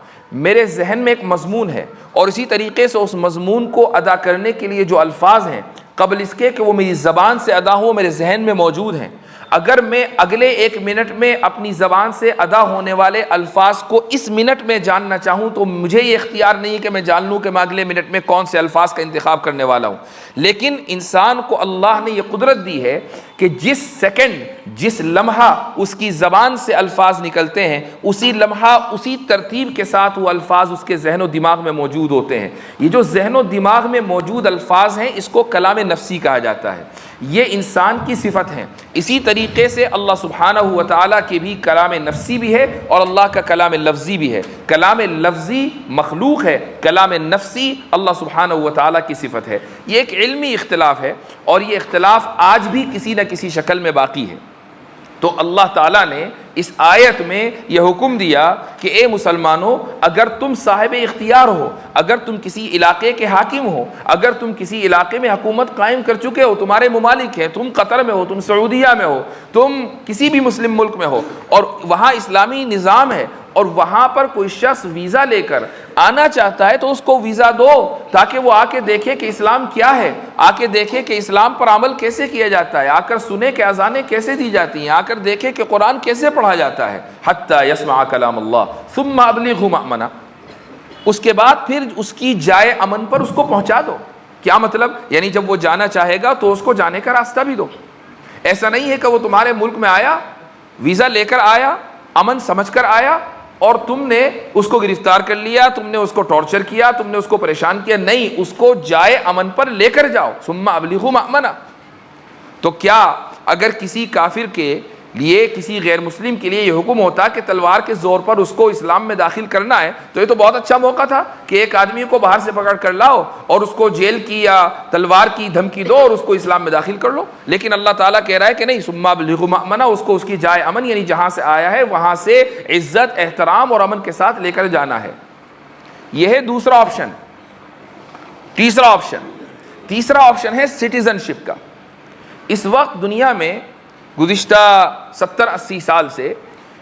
[SPEAKER 1] میرے ذہن میں ایک مضمون ہے، اور اسی طریقے سے اس مضمون کو ادا کرنے کے لیے جو الفاظ ہیں قبل اس کے کہ وہ میری زبان سے ادا ہو میرے ذہن میں موجود ہیں۔ اگر میں اگلے ایک منٹ میں اپنی زبان سے ادا ہونے والے الفاظ کو اس منٹ میں جاننا چاہوں تو مجھے یہ اختیار نہیں کہ میں جان لوں کہ میں اگلے منٹ میں کون سے الفاظ کا انتخاب کرنے والا ہوں۔ لیکن انسان کو اللہ نے یہ قدرت دی ہے کہ جس سیکنڈ، جس لمحہ اس کی زبان سے الفاظ نکلتے ہیں، اسی لمحہ اسی ترتیب کے ساتھ وہ الفاظ اس کے ذہن و دماغ میں موجود ہوتے ہیں۔ یہ جو ذہن و دماغ میں موجود الفاظ ہیں اس کو کلام نفسی کہا جاتا ہے، یہ انسان کی صفت ہیں۔ اسی طریقے سے اللہ سبحانہ و تعالیٰ کی بھی کلام نفسی بھی ہے اور اللہ کا کلام لفظی بھی ہے۔ کلام لفظی مخلوق ہے، کلام نفسی اللہ سبحانہ و تعالیٰ کی صفت ہے۔ یہ ایک علمی اختلاف ہے، اور یہ اختلاف آج بھی کسی نہ کسی شکل میں باقی ہے۔ تو اللہ تعالیٰ نے اس آیت میں یہ حکم دیا کہ اے مسلمانوں، اگر تم صاحب اختیار ہو، اگر تم کسی علاقے کے حاکم ہو، اگر تم کسی علاقے میں حکومت قائم کر چکے ہو، تمہارے ممالک ہیں، تم قطر میں ہو، تم سعودیہ میں ہو، تم کسی بھی مسلم ملک میں ہو، اور وہاں اسلامی نظام ہے، اور وہاں پر کوئی شخص ویزا لے کر آنا چاہتا ہے تو اس کو ویزا دو، تاکہ وہ آ کے دیکھے کہ اسلام کیا ہے، آ کے دیکھے کہ اسلام پر عمل کیسے کیا جاتا ہے، آ کر سنے کہ اذانیں کیسے دی جاتی ہیں، آ کر دیکھے کہ قرآن کیسے پڑھا جاتا ہے۔ حتی یسمع کلام اللہ ثم ابلغہ مأمنہ، اس کے بعد پھر اس کی جائے امن پر اس کو پہنچا دو۔ کیا مطلب؟ یعنی جب وہ جانا چاہے گا تو اس کو جانے کا راستہ بھی دو۔ ایسا نہیں ہے کہ وہ تمہارے ملک میں آیا، ویزا لے کر آیا، امن سمجھ کر آیا، اور تم نے اس کو گرفتار کر لیا، تم نے اس کو ٹارچر کیا، تم نے اس کو پریشان کیا۔ نہیں، اس کو جائے امن پر لے کر جاؤ۔ ثم ابلغوا مأمنہ۔ تو کیا اگر کسی کافر کے لیے، کسی غیر مسلم کے لیے یہ حکم ہوتا کہ تلوار کے زور پر اس کو اسلام میں داخل کرنا ہے، تو یہ تو بہت اچھا موقع تھا کہ ایک آدمی کو باہر سے پکڑ کر لاؤ اور اس کو جیل کی یا تلوار کی دھمکی دو اور اس کو اسلام میں داخل کر لو۔ لیکن اللہ تعالیٰ کہہ رہا ہے کہ نہیں، ثم ابلغوا مأمنہ، اس کو اس کی جائے امن یعنی جہاں سے آیا ہے وہاں سے عزت، احترام اور امن کے ساتھ لے کر جانا ہے۔ یہ ہے دوسرا آپشن۔ تیسرا آپشن ہے سٹیزن شپ کا۔ اس وقت دنیا میں گزشتہ 70-80 سال سے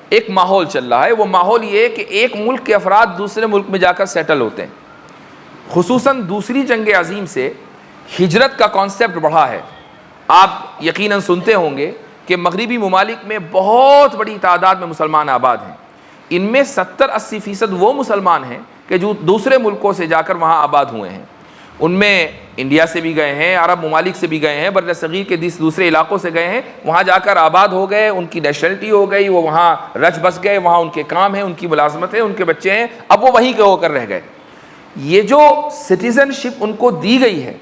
[SPEAKER 1] ایک ماحول چل رہا ہے۔ وہ ماحول یہ ہے کہ ایک ملک کے افراد دوسرے ملک میں جا کر سیٹل ہوتے ہیں۔ خصوصاً دوسری جنگ عظیم سے ہجرت کا کانسیپٹ بڑھا ہے۔ آپ یقیناً سنتے ہوں گے کہ مغربی ممالک میں بہت بڑی تعداد میں مسلمان آباد ہیں۔ ان میں 70-80% وہ مسلمان ہیں کہ جو دوسرے ملکوں سے جا کر وہاں آباد ہوئے ہیں۔ ان میں انڈیا سے بھی گئے ہیں، عرب ممالک سے بھی گئے ہیں، بر صغیر کے دوسرے علاقوں سے گئے ہیں، وہاں جا کر آباد ہو گئے، ان کی نیشنلٹی ہو گئی، وہ وہاں رچ بس گئے، وہاں ان کے کام ہیں، ان کی ملازمت ہے، ان کے بچے ہیں، اب وہ وہیں کے ہو کر رہ گئے۔ یہ جو سٹیزن شپ ان کو دی گئی ہے،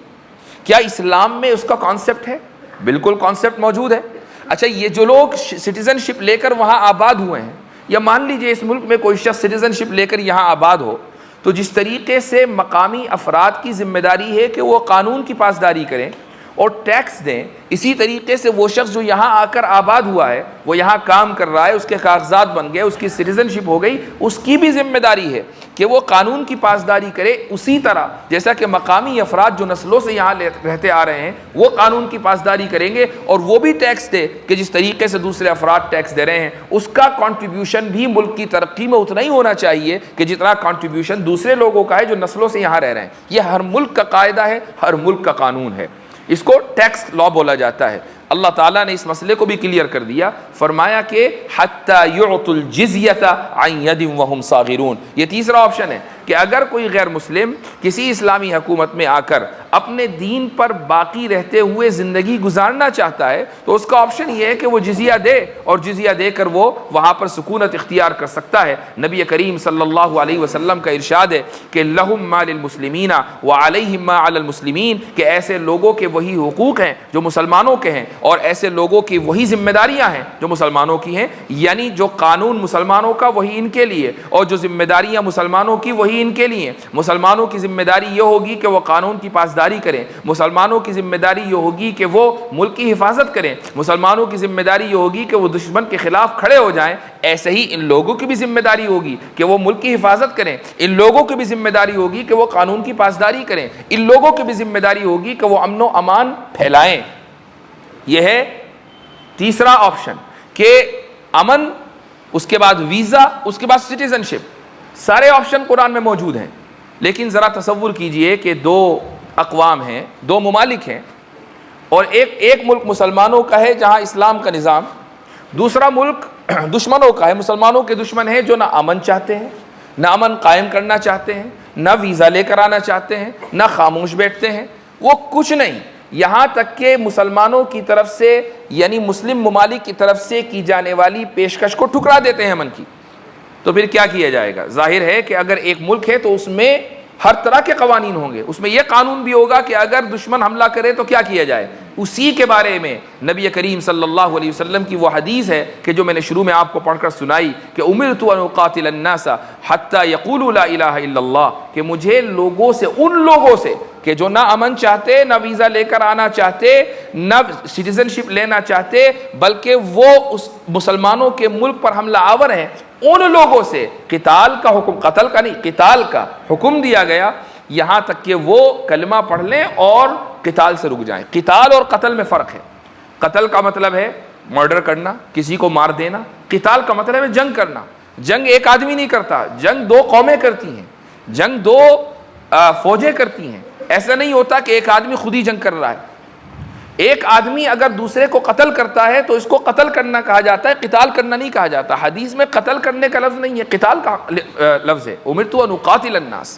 [SPEAKER 1] کیا اسلام میں اس کا کانسیپٹ ہے؟ بالکل کانسیپٹ موجود ہے۔ اچھا، یہ جو لوگ سٹیزن شپ لے کر وہاں آباد ہوئے ہیں، یا مان لیجئے اس ملک میں کوئی شخص سٹیزن شپ لے کر یہاں آباد ہو، تو جس طریقے سے مقامی افراد کی ذمہ داری ہے کہ وہ قانون کی پاسداری کریں اور ٹیکس دیں، اسی طریقے سے وہ شخص جو یہاں آ کر آباد ہوا ہے، وہ یہاں کام کر رہا ہے، اس کے کاغذات بن گئے، اس کی سٹیزن شپ ہو گئی، اس کی بھی ذمہ داری ہے کہ وہ قانون کی پاسداری کرے، اسی طرح جیسا کہ مقامی افراد جو نسلوں سے یہاں رہتے آ رہے ہیں وہ قانون کی پاسداری کریں گے اور وہ بھی ٹیکس دے کہ جس طریقے سے دوسرے افراد ٹیکس دے رہے ہیں، اس کا کنٹریبیوشن بھی ملک کی ترقی میں اتنا ہی ہونا چاہیے کہ جتنا کنٹریبیوشن دوسرے لوگوں کا ہے جو نسلوں سے یہاں رہ رہے ہیں۔ یہ ہر ملک کا قاعدہ ہے، ہر ملک کا قانون ہے، اس کو ٹیکس لا بولا جاتا ہے۔ اللہ تعالیٰ نے اس مسئلے کو بھی کلیئر کر دیا، فرمایا کہ حتی یعطوا الجزیۃ عن ید وہم صاغرون۔ یہ تیسرا آپشن ہے کہ اگر کوئی غیر مسلم کسی اسلامی حکومت میں آ کر اپنے دین پر باقی رہتے ہوئے زندگی گزارنا چاہتا ہے تو اس کا آپشن یہ ہے کہ وہ جزیہ دے، اور جزیہ دے کر وہ وہاں پر سکونت اختیار کر سکتا ہے۔ نبی کریم صلی اللہ علیہ وسلم کا ارشاد ہے کہ لہم ما للمسلمین وعلیہم ما علی المسلمین، کہ ایسے لوگوں کے وہی حقوق ہیں جو مسلمانوں کے ہیں اور ایسے لوگوں کی وہی ذمہ داریاں ہیں جو مسلمانوں کی ہیں، یعنی جو قانون مسلمانوں کا وہی ان کے لیے اور جو ذمہ داریاں مسلمانوں کی وہی ان کے لیے۔ مسلمانوں کی ذمہ داری یہ ہوگی کہ وہ قانون کی پاسداری کریں، مسلمانوں کی ذمہ داری یہ ہوگی کہ وہ ملک کی حفاظت کریں، مسلمانوں کی ذمہ داری یہ ہوگی کہ وہ دشمن کے خلاف کھڑے ہو جائیں۔ ایسے ہی ان لوگوں کی بھی ذمہ داری ہوگی کہ وہ ملک کی حفاظت کریں، ان لوگوں کی بھی ذمہ داری ہوگی کہ وہ قانون کی پاسداری کریں، ان لوگوں کی بھی ذمہ داری ہوگی کہ وہ امن و امان پھیلائیں۔ یہ ہے تیسرا آپشن کہ امن، اس کے بعد ویزا، اس کے بعد سٹیزن شپ۔ سارے آپشن قرآن میں موجود ہیں، لیکن ذرا تصور کیجئے کہ دو اقوام ہیں، دو ممالک ہیں، اور ایک ملک مسلمانوں کا ہے جہاں اسلام کا نظام، دوسرا ملک دشمنوں کا ہے، مسلمانوں کے دشمن ہیں جو نہ امن چاہتے ہیں، نہ امن قائم کرنا چاہتے ہیں، نہ ویزا لے کر آنا چاہتے ہیں، نہ خاموش بیٹھتے ہیں، وہ کچھ نہیں، یہاں تک کہ مسلمانوں کی طرف سے یعنی مسلم ممالک کی طرف سے کی جانے والی پیشکش کو ٹھکرا دیتے ہیں امن کی۔ تو پھر کیا کیا جائے گا؟ ظاہر ہے کہ اگر ایک ملک ہے تو اس میں ہر طرح کے قوانین ہوں گے، اس میں یہ قانون بھی ہوگا کہ اگر دشمن حملہ کرے تو کیا کیا جائے۔ اسی کے بارے میں نبی کریم صلی اللہ علیہ وسلم کی وہ حدیث ہے کہ جو میں نے شروع میں آپ کو پڑھ کر سنائی کہ امرت ان اقاتل الناس حتی یقولوا لا الہ الا اللہ، کہ مجھے لوگوں سے، ان لوگوں سے کہ جو نہ امن چاہتے، نہ ویزا لے کر آنا چاہتے، نہ سٹیزن شپ لینا چاہتے، بلکہ وہ اس مسلمانوں کے ملک پر حملہ آور ہیں، ان لوگوں سے قتال کا حکم، قتل کا نہیں، قتال کا حکم دیا گیا، یہاں تک کہ وہ کلمہ پڑھ لیں اور قتال سے رک جائیں۔ قتال اور قتل میں فرق ہے۔ قتل کا مطلب ہے مرڈر کرنا، کسی کو مار دینا، قتال کا مطلب ہے جنگ کرنا۔ جنگ ایک آدمی نہیں کرتا، جنگ دو قومیں کرتی ہیں، جنگ دو فوجیں کرتی ہیں۔ ایسا نہیں ہوتا کہ ایک آدمی خود ہی جنگ کر رہا ہے۔ ایک آدمی اگر دوسرے کو قتل کرتا ہے تو اس کو قتل کرنا کہا جاتا ہے، قتال کرنا نہیں کہا جاتا۔ حدیث میں قتل کرنے کا لفظ نہیں ہے، قتال کا لفظ ہے، امرت ان اقاتل الناس۔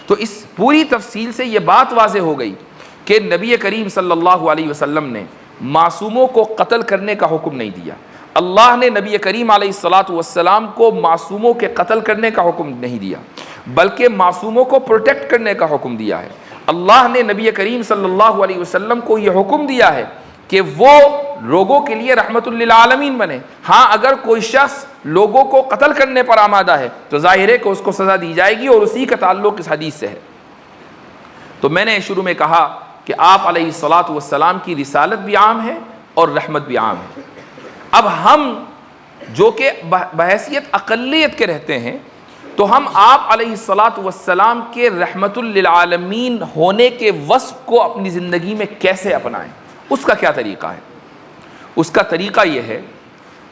[SPEAKER 1] تو اس پوری تفصیل سے یہ بات واضح ہو گئی کہ نبی کریم صلی اللہ علیہ وسلم نے معصوموں کو قتل کرنے کا حکم نہیں دیا۔ اللہ نے نبی کریم علیہ الصلاۃ والسلام کو معصوموں کے قتل کرنے کا حکم نہیں دیا، بلکہ معصوموں کو پروٹیکٹ کرنے کا حکم دیا ہے۔ اللہ نے نبی کریم صلی اللہ علیہ وسلم کو یہ حکم دیا ہے کہ وہ لوگوں کے لیے رحمت للعالمین بنے۔ ہاں اگر کوئی شخص لوگوں کو قتل کرنے پر آمادہ ہے تو ظاہر ہے کہ اس کو سزا دی جائے گی، اور اسی کا تعلق اس حدیث سے ہے۔ تو میں نے شروع میں کہا کہ آپ علیہ الصلاۃ والسلام کی رسالت بھی عام ہے اور رحمت بھی عام ہے۔ اب ہم جو کہ بحیثیت اقلیت کے رہتے ہیں تو ہم آپ علیہ الصلاۃ والسلام کے رحمت للعالمین ہونے کے وصف کو اپنی زندگی میں کیسے اپنائیں، اس کا کیا طریقہ ہے؟ اس کا طریقہ یہ ہے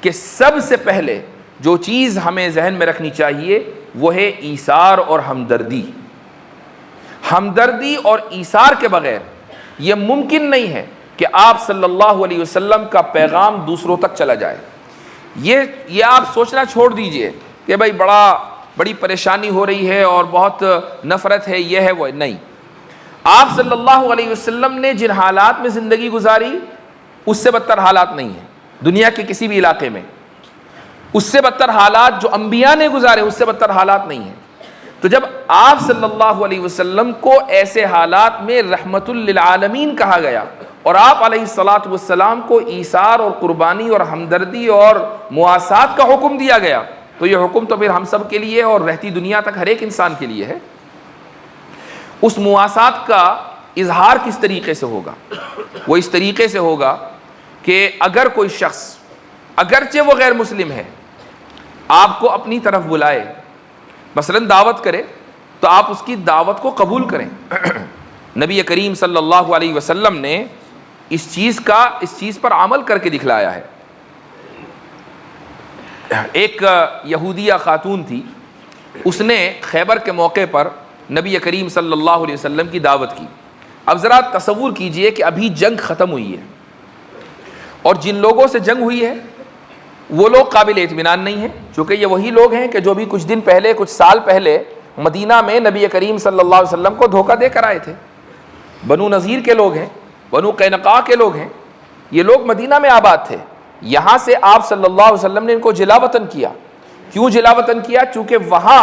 [SPEAKER 1] کہ سب سے پہلے جو چیز ہمیں ذہن میں رکھنی چاہیے وہ ہے ایثار اور ہمدردی۔ ہمدردی اور ایثار کے بغیر یہ ممکن نہیں ہے کہ آپ صلی اللہ علیہ وسلم کا پیغام دوسروں تک چلا جائے۔ یہ آپ سوچنا چھوڑ دیجئے کہ بھائی بڑی پریشانی ہو رہی ہے اور بہت نفرت ہے، یہ ہے وہ نہیں۔ آپ صلی اللہ علیہ وسلم نے جن حالات میں زندگی گزاری اس سے بدتر حالات نہیں ہیں دنیا کے کسی بھی علاقے میں، اس سے بدتر حالات جو انبیاء نے گزارے اس سے بدتر حالات نہیں ہیں۔ تو جب آپ صلی اللہ علیہ وسلم کو ایسے حالات میں رحمت للعالمین کہا گیا اور آپ علیہ الصلاۃ والسلام کو ایثار اور قربانی اور ہمدردی اور مواسات کا حکم دیا گیا، تو یہ حکم تو پھر ہم سب کے لیے اور رہتی دنیا تک ہر ایک انسان کے لیے ہے۔ اس مواسات کا اظہار کس طریقے سے ہوگا؟ وہ اس طریقے سے ہوگا کہ اگر کوئی شخص اگرچہ وہ غیر مسلم ہے آپ کو اپنی طرف بلائے، مثلا دعوت کرے، تو آپ اس کی دعوت کو قبول کریں۔ نبی کریم صلی اللہ علیہ وسلم نے اس چیز پر عمل کر کے دکھلایا ہے۔ ایک یہودیہ خاتون تھی، اس نے خیبر کے موقع پر نبی کریم صلی اللہ علیہ وسلم کی دعوت کی۔ اب ذرا تصور کیجئے کہ ابھی جنگ ختم ہوئی ہے اور جن لوگوں سے جنگ ہوئی ہے وہ لوگ قابل اطمینان نہیں ہیں، چونکہ یہ وہی لوگ ہیں کہ جو بھی کچھ دن پہلے، کچھ سال پہلے مدینہ میں نبی کریم صلی اللہ علیہ وسلم کو دھوکہ دے کر آئے تھے۔ بنو نذیر کے لوگ ہیں، بنو قینقاع کے لوگ ہیں، یہ لوگ مدینہ میں آباد تھے۔ یہاں سے آپ صلی اللہ علیہ وسلم نے ان کو جلا وطن کیا۔ کیوں جلا وطن کیا؟ چونکہ وہاں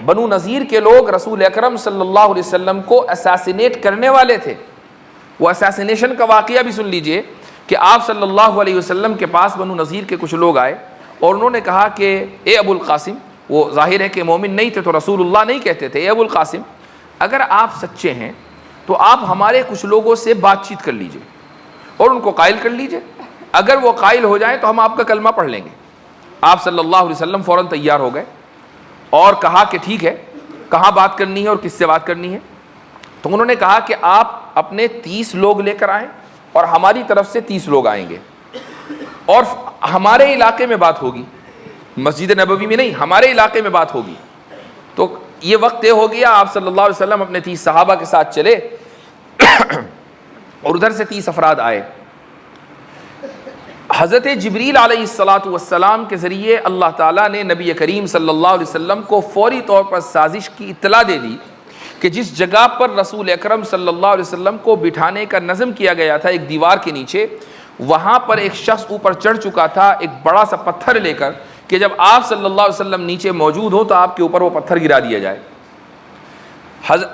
[SPEAKER 1] بنو نذیر کے لوگ رسول اکرم صلی اللہ علیہ وسلم کو اساسینیٹ کرنے والے تھے۔ وہ اساسینیشن کا واقعہ بھی سن لیجئے کہ آپ صلی اللہ علیہ وسلم کے پاس بنو نذیر کے کچھ لوگ آئے اور انہوں نے کہا کہ اے ابو القاسم، وہ ظاہر ہے کہ مومن نہیں تھے تو رسول اللہ نہیں کہتے تھے، اے ابو القاسم اگر آپ سچے ہیں تو آپ ہمارے کچھ لوگوں سے بات چیت کر لیجئے اور ان کو قائل کر لیجئے، اگر وہ قائل ہو جائیں تو ہم آپ کا کلمہ پڑھ لیں گے۔ آپ صلی اللہ علیہ وسلم فوراً تیار ہو گئے اور کہا کہ ٹھیک ہے، کہاں بات کرنی ہے اور کس سے بات کرنی ہے؟ تو انہوں نے کہا کہ آپ اپنے 30 لوگ لے کر آئیں اور ہماری طرف سے 30 لوگ آئیں گے اور ہمارے علاقے میں بات ہوگی، مسجد نبوی میں نہیں، ہمارے علاقے میں بات ہوگی۔ تو یہ وقت طے ہو گیا، آپ صلی اللہ علیہ وسلم اپنے 30 صحابہ کے ساتھ چلے اور ادھر سے 30 افراد آئے۔ حضرت جبریل علیہ السلام کے ذریعے اللہ تعالیٰ نے نبی کریم صلی اللہ علیہ وسلم کو فوری طور پر سازش کی اطلاع دے دی کہ جس جگہ پر رسول اکرم صلی اللہ علیہ وسلم کو بٹھانے کا نظم کیا گیا تھا ایک دیوار کے نیچے، وہاں پر ایک شخص اوپر چڑھ چکا تھا ایک بڑا سا پتھر لے کر کہ جب آپ صلی اللہ علیہ وسلم نیچے موجود ہو تو آپ کے اوپر وہ پتھر گرا دیا جائے۔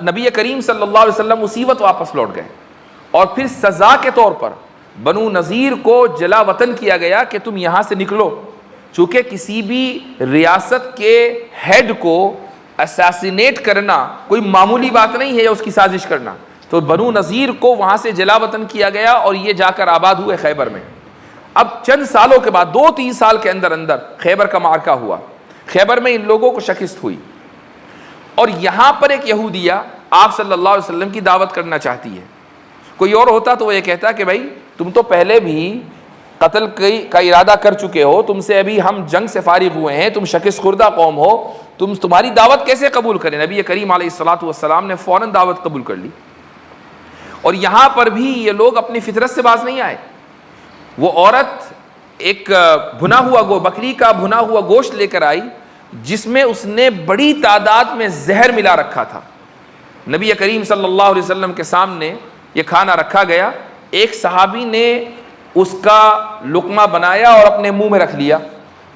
[SPEAKER 1] نبی کریم صلی اللہ علیہ وسلم اسی وقت واپس لوٹ گئے اور پھر سزا کے طور پر بنو نذیر کو جلا وطن کیا گیا کہ تم یہاں سے نکلو، چونکہ کسی بھی ریاست کے ہیڈ کو اساسینیٹ کرنا کوئی معمولی بات نہیں ہے، یا اس کی سازش کرنا۔ تو بنو نذیر کو وہاں سے جلا وطن کیا گیا اور یہ جا کر آباد ہوئے خیبر میں۔ اب چند سالوں کے بعد 2-3 سال کے اندر خیبر کا معرکہ ہوا، خیبر میں ان لوگوں کو شکست ہوئی اور یہاں پر ایک یہودیہ آپ صلی اللہ علیہ وسلم کی دعوت کرنا چاہتی ہے۔ کوئی اور ہوتا تو وہ یہ کہتا کہ بھائی تم تو پہلے بھی قتل کا ارادہ کر چکے ہو، تم سے ابھی ہم جنگ سے فارغ ہوئے ہیں، تم شکست خوردہ قوم ہو، تمہاری دعوت کیسے قبول کریں؟ نبی کریم علیہ السلام نے فوراً دعوت قبول کر لی۔ اور یہاں پر بھی یہ لوگ اپنی فطرت سے باز نہیں آئے۔ وہ عورت ایک بکری کا بھنا ہوا گوشت لے کر آئی جس میں اس نے بڑی تعداد میں زہر ملا رکھا تھا۔ نبی کریم صلی اللہ علیہ وسلم کے سامنے یہ کھانا رکھا گیا، ایک صحابی نے اس کا لقمہ بنایا اور اپنے منہ میں رکھ لیا۔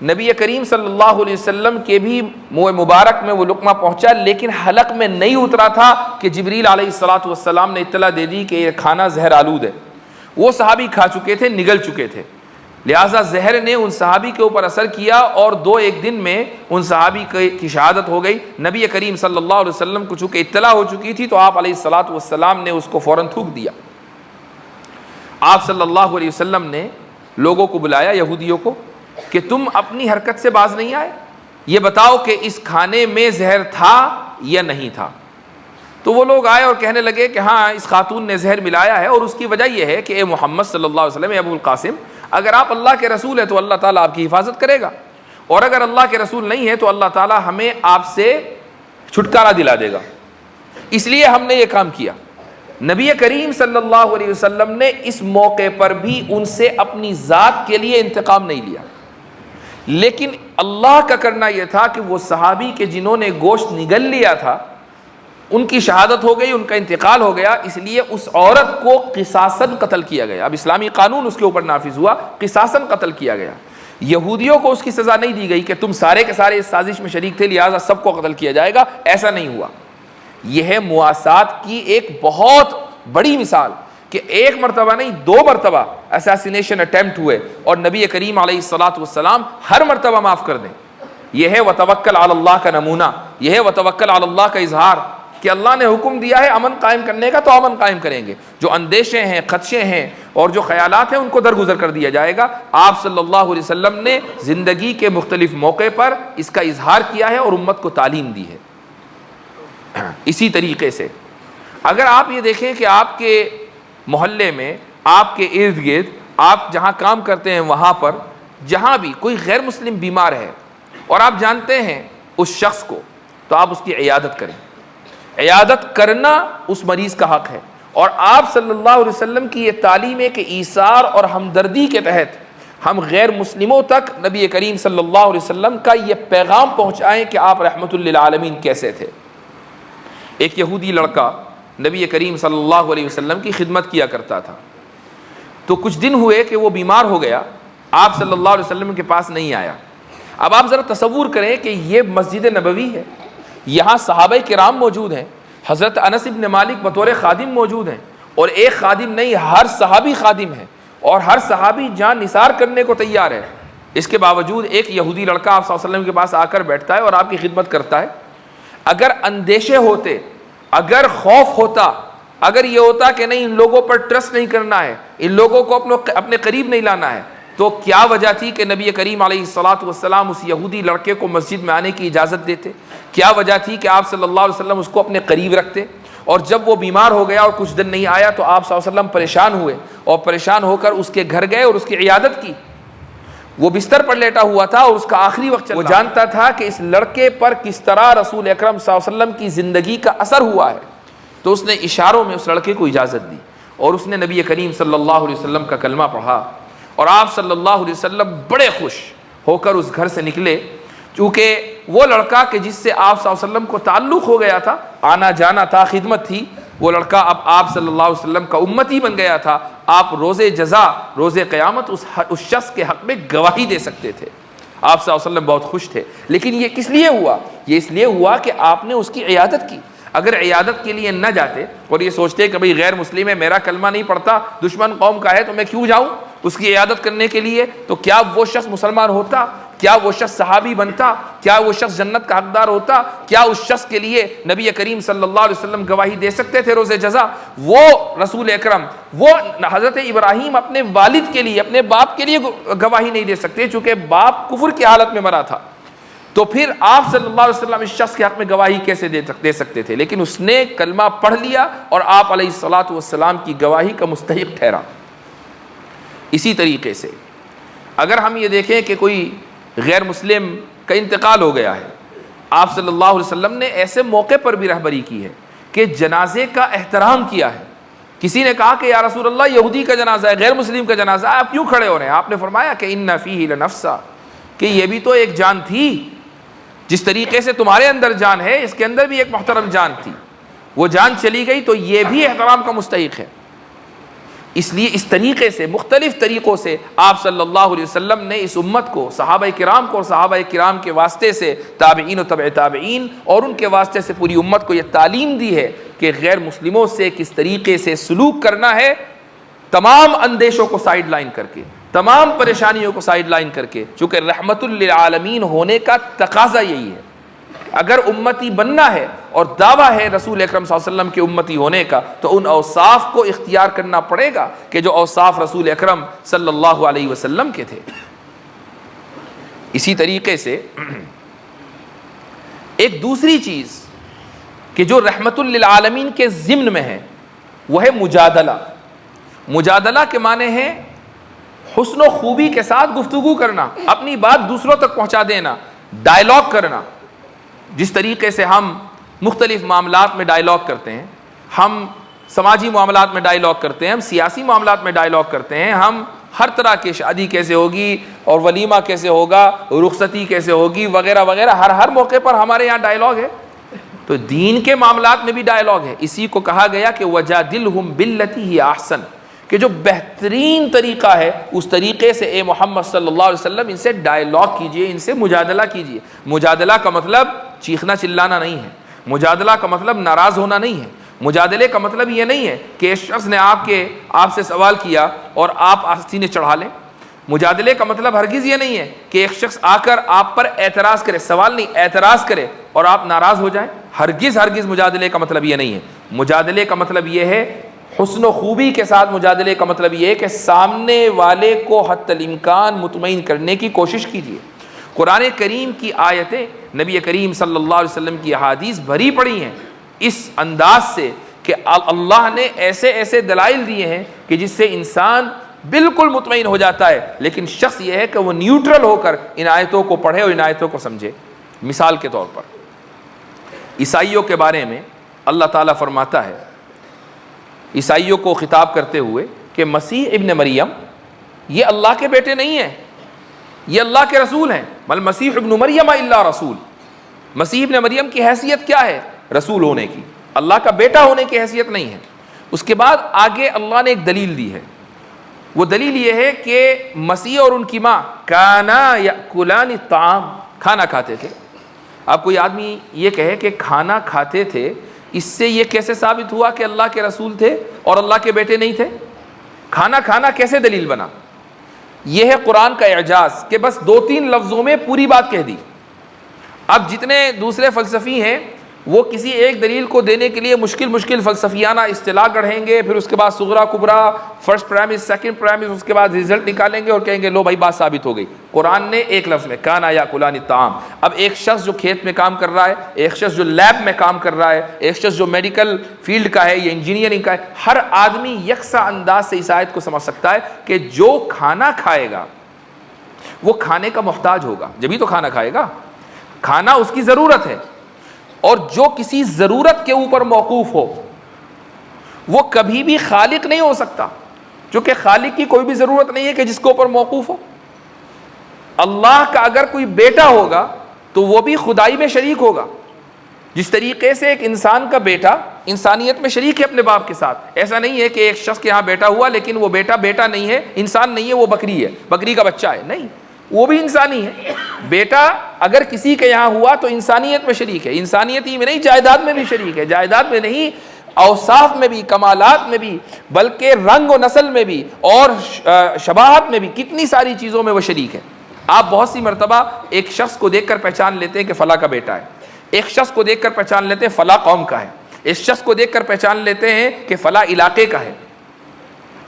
[SPEAKER 1] نبی کریم صلی اللہ علیہ وسلم کے بھی منہ مبارک میں وہ لقمہ پہنچا، لیکن حلق میں نہیں اترا تھا کہ جبریل علیہ السلام نے اطلاع دے دی کہ یہ کھانا زہر آلود ہے۔ وہ صحابی کھا چکے تھے، نگل چکے تھے، لہٰذا زہر نے ان صحابی کے اوپر اثر کیا اور 2-1 دن میں ان صحابی کی شہادت ہو گئی۔ نبی کریم صلی اللہ علیہ وسلم کو چونکہ اطلاع ہو چکی تھی تو آپ علیہ السلام نے اس کو فوراً تھوک دیا۔ آپ صلی اللہ علیہ وسلم نے لوگوں کو بلایا، یہودیوں کو، کہ تم اپنی حرکت سے باز نہیں آئے، یہ بتاؤ کہ اس کھانے میں زہر تھا یا نہیں تھا؟ تو وہ لوگ آئے اور کہنے لگے کہ ہاں اس خاتون نے زہر ملایا ہے، اور اس کی وجہ یہ ہے کہ اے محمد صلی اللہ علیہ وسلم، اے ابو القاسم، اگر آپ اللہ کے رسول ہیں تو اللہ تعالیٰ آپ کی حفاظت کرے گا، اور اگر اللہ کے رسول نہیں ہے تو اللہ تعالیٰ ہمیں آپ سے چھٹکارا دلا دے گا، اس لیے ہم نے یہ کام کیا۔ نبی کریم صلی اللہ علیہ وسلم نے اس موقع پر بھی ان سے اپنی ذات کے لیے انتقام نہیں لیا، لیکن اللہ کا کرنا یہ تھا کہ وہ صحابی کے جنہوں نے گوشت نگل لیا تھا ان کی شہادت ہو گئی، ان کا انتقال ہو گیا، اس لیے اس عورت کو قصاصاً قتل کیا گیا۔ اب اسلامی قانون اس کے اوپر نافذ ہوا، قصاصاً قتل کیا گیا۔ یہودیوں کو اس کی سزا نہیں دی گئی کہ تم سارے کے سارے اس سازش میں شریک تھے لہٰذا سب کو قتل کیا جائے گا، ایسا نہیں ہوا۔ یہ ہے مواسات کی ایک بہت بڑی مثال کہ ایک مرتبہ نہیں 2 مرتبہ اساسینیشن اٹیمپٹ ہوئے اور نبی کریم علیہ السلام ہر مرتبہ معاف کر دیں۔ یہ ہے وتوکل علی اللہ کا نمونہ، یہ ہے وتوکل علی اللہ کا اظہار کہ اللہ نے حکم دیا ہے امن قائم کرنے کا تو امن قائم کریں گے، جو اندیشے ہیں، خدشے ہیں اور جو خیالات ہیں ان کو درگزر کر دیا جائے گا۔ آپ صلی اللہ علیہ وسلم نے زندگی کے مختلف موقع پر اس کا اظہار کیا ہے اور امت کو تعلیم دی ہے۔ اسی طریقے سے اگر آپ یہ دیکھیں کہ آپ کے محلے میں، آپ کے ارد گرد، آپ جہاں کام کرتے ہیں وہاں پر جہاں بھی کوئی غیر مسلم بیمار ہے اور آپ جانتے ہیں اس شخص کو، تو آپ اس کی عیادت کریں۔ عیادت کرنا اس مریض کا حق ہے، اور آپ صلی اللہ علیہ وسلم کی یہ تعلیم ہے کہ ایثار اور ہمدردی کے تحت ہم غیر مسلموں تک نبی کریم صلی اللہ علیہ وسلم کا یہ پیغام پہنچائیں کہ آپ رحمت للعالمین کیسے تھے۔ ایک یہودی لڑکا نبی کریم صلی اللہ علیہ وسلم کی خدمت کیا کرتا تھا، تو کچھ دن ہوئے کہ وہ بیمار ہو گیا، آپ صلی اللہ علیہ وسلم کے پاس نہیں آیا۔ اب آپ ذرا تصور کریں کہ یہ مسجد نبوی ہے، یہاں صحابہ کرام موجود ہیں، حضرت انس بن مالک بطور خادم موجود ہیں، اور ایک خادم نہیں، ہر صحابی خادم ہے، اور ہر صحابی جان نثار کرنے کو تیار ہے۔ اس کے باوجود ایک یہودی لڑکا آپ صلی اللہ علیہ وسلم کے پاس آ کر بیٹھتا ہے اور آپ کی خدمت کرتا ہے۔ اگر اندیشے ہوتے، اگر خوف ہوتا، اگر یہ ہوتا کہ نہیں ان لوگوں پر ٹرسٹ نہیں کرنا ہے، ان لوگوں کو اپنے قریب نہیں لانا ہے، تو کیا وجہ تھی کہ نبی کریم علیہ الصلاۃ والسلام اس یہودی لڑکے کو مسجد میں آنے کی اجازت دیتے؟ کیا وجہ تھی کہ آپ صلی اللہ علیہ وسلم اس کو اپنے قریب رکھتے؟ اور جب وہ بیمار ہو گیا اور کچھ دن نہیں آیا تو آپ صلی اللہ علیہ وسلم پریشان ہوئے اور پریشان ہو کر اس کے گھر گئے اور اس کی عیادت کی۔ وہ بستر پر لیٹا ہوا تھا اور اس کا آخری وقت چل رہا، وہ جانتا تھا کہ اس لڑکے پر کس طرح رسول اکرم صلی اللہ علیہ وسلم کی زندگی کا اثر ہوا ہے، تو اس نے اشاروں میں اس لڑکے کو اجازت دی اور اس نے نبی کریم صلی اللہ علیہ وسلم کا کلمہ پڑھا، اور آپ صلی اللہ علیہ وسلم بڑے خوش ہو کر اس گھر سے نکلے، چونکہ وہ لڑکا کہ جس سے آپ صلی اللہ علیہ وسلم کو تعلق ہو گیا تھا، آنا جانا تھا، خدمت تھی، وہ لڑکا اب آپ صلی اللہ علیہ وسلم کا امتی بن گیا تھا۔ آپ روز جزا، روز قیامت اس شخص کے حق میں گواہی دے سکتے تھے۔ آپ صلی اللہ علیہ وسلم بہت خوش تھے، لیکن یہ کس لیے ہوا؟ یہ اس لیے ہوا کہ آپ نے اس کی عیادت کی۔ اگر عیادت کے لیے نہ جاتے اور یہ سوچتے کہ بھئی غیر مسلم ہے، میرا کلمہ نہیں پڑھتا، دشمن قوم کا ہے، تو میں کیوں جاؤں اس کی عیادت کرنے کے لیے، تو کیا وہ شخص مسلمان ہوتا؟ کیا وہ شخص صحابی بنتا؟ کیا وہ شخص جنت کا حقدار ہوتا؟ کیا اس شخص کے لیے نبی کریم صلی اللہ علیہ وسلم گواہی دے سکتے تھے روز جزا؟ وہ رسول اکرم، وہ حضرت ابراہیم اپنے والد کے لیے، اپنے باپ کے لیے گواہی نہیں دے سکتے، چونکہ باپ کفر کی حالت میں مرا تھا، تو پھر آپ صلی اللہ علیہ وسلم اس شخص کے حق میں گواہی کیسے دے سکتے تھے؟ لیکن اس نے کلمہ پڑھ لیا اور آپ علیہ الصلاۃ والسلام کی گواہی کا مستحق ٹھہرا۔ اسی طریقے سے اگر ہم یہ دیکھیں کہ کوئی غیر مسلم کا انتقال ہو گیا ہے، آپ صلی اللہ علیہ وسلم نے ایسے موقع پر بھی رہبری کی ہے کہ جنازے کا احترام کیا ہے۔ کسی نے کہا کہ یا رسول اللہ یہودی کا جنازہ ہے، غیر مسلم کا جنازہ ہے، آپ کیوں کھڑے ہو رہے ہیں؟ آپ نے فرمایا کہ ان فیہ لنفسا، کہ یہ بھی تو ایک جان تھی، جس طریقے سے تمہارے اندر جان ہے اس کے اندر بھی ایک محترم جان تھی، وہ جان چلی گئی تو یہ بھی احترام کا مستحق ہے۔ اس لیے اس طریقے سے مختلف طریقوں سے آپ صلی اللہ علیہ وسلم نے اس امت کو، صحابہ کرام کو اور صحابہ کرام کے واسطے سے تابعین و تبع تابعین اور ان کے واسطے سے پوری امت کو یہ تعلیم دی ہے کہ غیر مسلموں سے کس طریقے سے سلوک کرنا ہے، تمام اندیشوں کو سائیڈ لائن کر کے، تمام پریشانیوں کو سائیڈ لائن کر کے، چونکہ رحمت للعالمین ہونے کا تقاضا یہی ہے۔ اگر امتی بننا ہے اور دعویٰ ہے رسول اکرم صلی اللہ علیہ وسلم کے امتی ہونے کا، تو ان اوصاف کو اختیار کرنا پڑے گا کہ جو اوصاف رسول اکرم صلی اللہ علیہ وسلم کے تھے۔ اسی طریقے سے ایک دوسری چیز کہ جو رحمت للعالمین کے ضمن میں ہے وہ ہے مجادلہ۔ مجادلہ کے معنی ہے حسن و خوبی کے ساتھ گفتگو کرنا، اپنی بات دوسروں تک پہنچا دینا، ڈائلاگ کرنا۔ جس طریقے سے ہم مختلف معاملات میں ڈائلاگ کرتے ہیں، ہم سماجی معاملات میں ڈائلاگ کرتے ہیں، ہم سیاسی معاملات میں ڈائلاگ کرتے ہیں، ہم ہر طرح کے شادی کیسے ہوگی اور ولیمہ کیسے ہوگا، رخصتی کیسے ہوگی وغیرہ وغیرہ، ہر موقع پر ہمارے یہاں ڈائلاگ ہے، تو دین کے معاملات میں بھی ڈائلاگ ہے۔ اسی کو کہا گیا کہ وَجَادِلْهُمْ بِالَّتِي هِيَ أَحْسَنُ، کہ جو بہترین طریقہ ہے اس طریقے سے اے محمد صلی اللہ علیہ وسلم ان سے ڈائلاگ کیجئے، ان سے مجادلہ کیجئے۔ مجادلہ کا مطلب چیخنا چلانا نہیں ہے، مجادلہ کا مطلب ناراض ہونا نہیں ہے، مجادلے کا مطلب یہ نہیں ہے کہ ایک شخص نے آپ سے سوال کیا اور آپ سینے چڑھا لیں، مجادلے کا مطلب ہرگز یہ نہیں ہے کہ ایک شخص آ کر آپ پر اعتراض کرے، سوال نہیں، اعتراض کرے اور آپ ناراض ہو جائیں، ہرگز مجادلے کا مطلب یہ نہیں ہے۔ مجادلے کا مطلب یہ ہے، حسن و خوبی کے ساتھ مجادلے کا مطلب یہ ہے کہ سامنے والے کو حتی الامکان مطمئن کرنے کی کوشش کیجیے۔ قرآن کریم کی آیتیں، نبی کریم صلی اللہ علیہ وسلم کی احادیث بھری پڑی ہیں اس انداز سے کہ اللہ نے ایسے ایسے دلائل دیے ہیں کہ جس سے انسان بالکل مطمئن ہو جاتا ہے، لیکن شخص یہ ہے کہ وہ نیوٹرل ہو کر ان آیتوں کو پڑھے اور ان آیتوں کو سمجھے۔ مثال کے طور پر عیسائیوں کے بارے میں اللہ تعالیٰ فرماتا ہے، عیسائیوں کو خطاب کرتے ہوئے کہ مسیح ابن مریم یہ اللہ کے بیٹے نہیں ہیں، یہ اللہ کے رسول ہیں۔ بل مسیح ابن مریم الا رسول، مسیح ابن مریم کی حیثیت کیا ہے؟ رسول ہونے کی، اللہ کا بیٹا ہونے کی حیثیت نہیں ہے۔ اس کے بعد آگے اللہ نے ایک دلیل دی ہے، وہ دلیل یہ ہے کہ مسیح اور ان کی ماں کانا یاکلان الطعام، کھانا کھاتے تھے۔ اب کوئی آدمی یہ کہے کہ کھانا کھاتے تھے، اس سے یہ کیسے ثابت ہوا کہ اللہ کے رسول تھے اور اللہ کے بیٹے نہیں تھے؟ کھانا کھانا کیسے دلیل بنا؟ یہ ہے قرآن کا اعجاز کہ بس 2-3 لفظوں میں پوری بات کہہ دی۔ اب جتنے دوسرے فلسفی ہیں وہ کسی ایک دلیل کو دینے کے لیے مشکل فلسفیانہ اصطلاح گڑھیں گے، پھر اس کے بعد صغرا کبرا، فرسٹ پریمس، سیکنڈ پریمس، اس کے بعد رزلٹ نکالیں گے اور کہیں گے لو بھائی بات ثابت ہو گئی۔ قرآن نے ایک لفظ میں کانا یاکلان الطعام۔ اب ایک شخص جو کھیت میں کام کر رہا ہے، ایک شخص جو لیب میں کام کر رہا ہے، ایک شخص جو میڈیکل فیلڈ کا ہے یا انجینئرنگ کا ہے، ہر آدمی یکساں انداز سے اس آیت کو سمجھ سکتا ہے کہ جو کھانا کھائے گا وہ کھانے کا محتاج ہوگا، جبھی تو کھانا کھائے گا۔ کھانا اس کی ضرورت ہے، اور جو کسی ضرورت کے اوپر موقوف ہو وہ کبھی بھی خالق نہیں ہو سکتا، چونکہ خالق کی کوئی بھی ضرورت نہیں ہے کہ جس کے اوپر موقوف ہو۔ اللہ کا اگر کوئی بیٹا ہوگا تو وہ بھی خدائی میں شریک ہوگا، جس طریقے سے ایک انسان کا بیٹا انسانیت میں شریک ہے اپنے باپ کے ساتھ۔ ایسا نہیں ہے کہ ایک شخص کے یہاں بیٹا ہوا لیکن وہ بیٹا نہیں ہے، انسان نہیں ہے، وہ بکری ہے، بکری کا بچہ ہے، نہیں، وہ بھی انسانی ہے۔ بیٹا اگر کسی کے یہاں ہوا تو انسانیت میں شریک ہے، انسانیت ہی میں نہیں، جائیداد میں بھی شریک ہے، جائیداد میں نہیں، اوصاف میں بھی، کمالات میں بھی، بلکہ رنگ و نسل میں بھی اور شباہت میں بھی، کتنی ساری چیزوں میں وہ شریک ہے۔ آپ بہت سی مرتبہ ایک شخص کو دیکھ کر پہچان لیتے ہیں کہ فلاں کا بیٹا ہے، ایک شخص کو دیکھ کر پہچان لیتے ہیں فلاں قوم کا ہے، ایک شخص کو دیکھ کر پہچان لیتے ہیں کہ فلاں علاقے کا ہے۔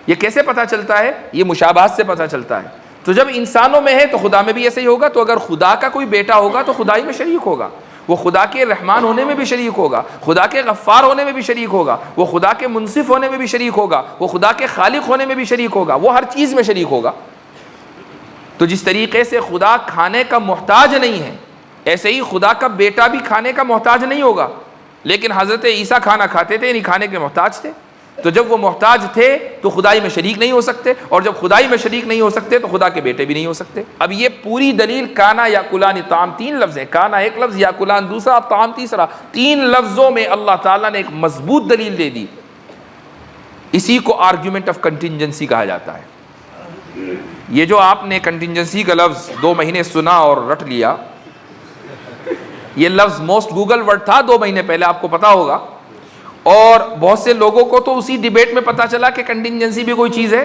[SPEAKER 1] یہ کیسے پتہ چلتا ہے؟ یہ مشابہت سے پتہ چلتا ہے۔ تو جب انسانوں میں ہے تو خدا میں بھی ایسے ہی ہوگا، تو اگر خدا کا کوئی بیٹا ہوگا تو خدائی میں شریک ہوگا، وہ خدا کے رحمان ہونے میں بھی شریک ہوگا، خدا کے غفار ہونے میں بھی شریک ہوگا، وہ خدا کے منصف ہونے میں بھی شریک ہوگا، وہ خدا کے خالق ہونے میں بھی شریک ہوگا، وہ ہر چیز میں شریک ہوگا۔ تو جس طریقے سے خدا کھانے کا محتاج نہیں ہے، ایسے ہی خدا کا بیٹا بھی کھانے کا محتاج نہیں ہوگا۔ لیکن حضرت عیسیٰ کھانا کھاتے تھے، یعنی کھانے کے محتاج تھے، تو جب وہ محتاج تھے تو خدائی میں شریک نہیں ہو سکتے، اور جب خدائی میں شریک نہیں ہو سکتے تو خدا کے بیٹے بھی نہیں ہو سکتے۔ اب یہ پوری دلیل کانا یاکلان الطعام، 3 لفظ ہے، کانا ایک لفظ، یاکلان دوسرا، طعام تیسرا، 3 لفظوں میں اللہ تعالیٰ نے ایک مضبوط دلیل دے دی۔ اسی کو آرگیومنٹ آف کنٹینجنسی کہا جاتا ہے۔ یہ جو آپ نے کنٹینجنسی کا لفظ 2 مہینے سنا اور رٹ لیا، یہ لفظ موسٹ گوگل ورڈ تھا 2 مہینے پہلے، آپ کو پتا ہوگا، اور بہت سے لوگوں کو تو اسی ڈیبیٹ میں پتا چلا کہ کنٹینجنسی بھی کوئی چیز ہے،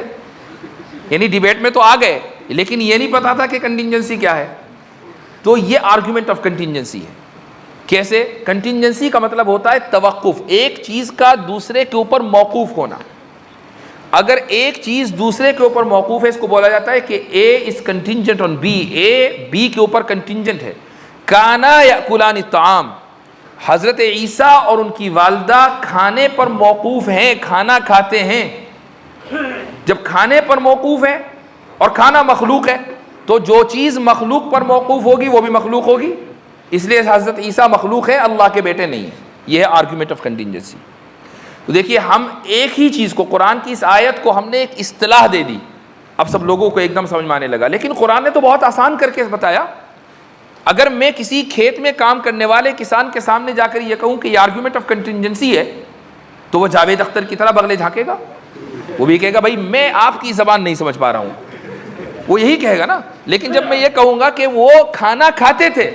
[SPEAKER 1] یعنی ڈیبیٹ میں تو آ گئے لیکن یہ نہیں پتا تھا کہ کنٹینجنسی کیا ہے۔ تو یہ آرگیومنٹ آف کنٹینجنسی ہے۔ کیسے؟ کنٹینجنسی کا مطلب ہوتا ہے توقف، ایک چیز کا دوسرے کے اوپر موقوف ہونا۔ اگر ایک چیز دوسرے کے اوپر موقوف ہے، اس کو بولا جاتا ہے کہ A is contingent on B, A B کے اوپر کنٹینجنٹ ہے۔ کانا یاکلان الطعام، حضرت عیسیٰ اور ان کی والدہ کھانے پر موقوف ہیں، کھانا کھاتے ہیں۔ جب کھانے پر موقوف ہے اور کھانا مخلوق ہے تو جو چیز مخلوق پر موقوف ہوگی وہ بھی مخلوق ہوگی، اس لیے حضرت عیسیٰ مخلوق ہے، اللہ کے بیٹے نہیں ہیں۔ یہ ہے آرگیومنٹ آف کنٹینجنسی۔ تو دیکھیے، ہم ایک ہی چیز کو، قرآن کی اس آیت کو ہم نے ایک اصطلاح دے دی، اب سب لوگوں کو ایک دم سمجھ میں آنے لگا، لیکن قرآن نے تو بہت آسان کر کے بتایا۔ اگر میں کسی کھیت میں کام کرنے والے کسان کے سامنے جا کر یہ کہوں کہ یہ آرگیومنٹ آف کنٹینجنسی ہے تو وہ جاوید اختر کی طرح بغلے جھانکے گا، وہ بھی کہے گا بھائی میں آپ کی زبان نہیں سمجھ پا رہا ہوں، وہ یہی کہے گا نا۔ لیکن جب میں یہ کہوں گا کہ وہ کھانا کھاتے تھے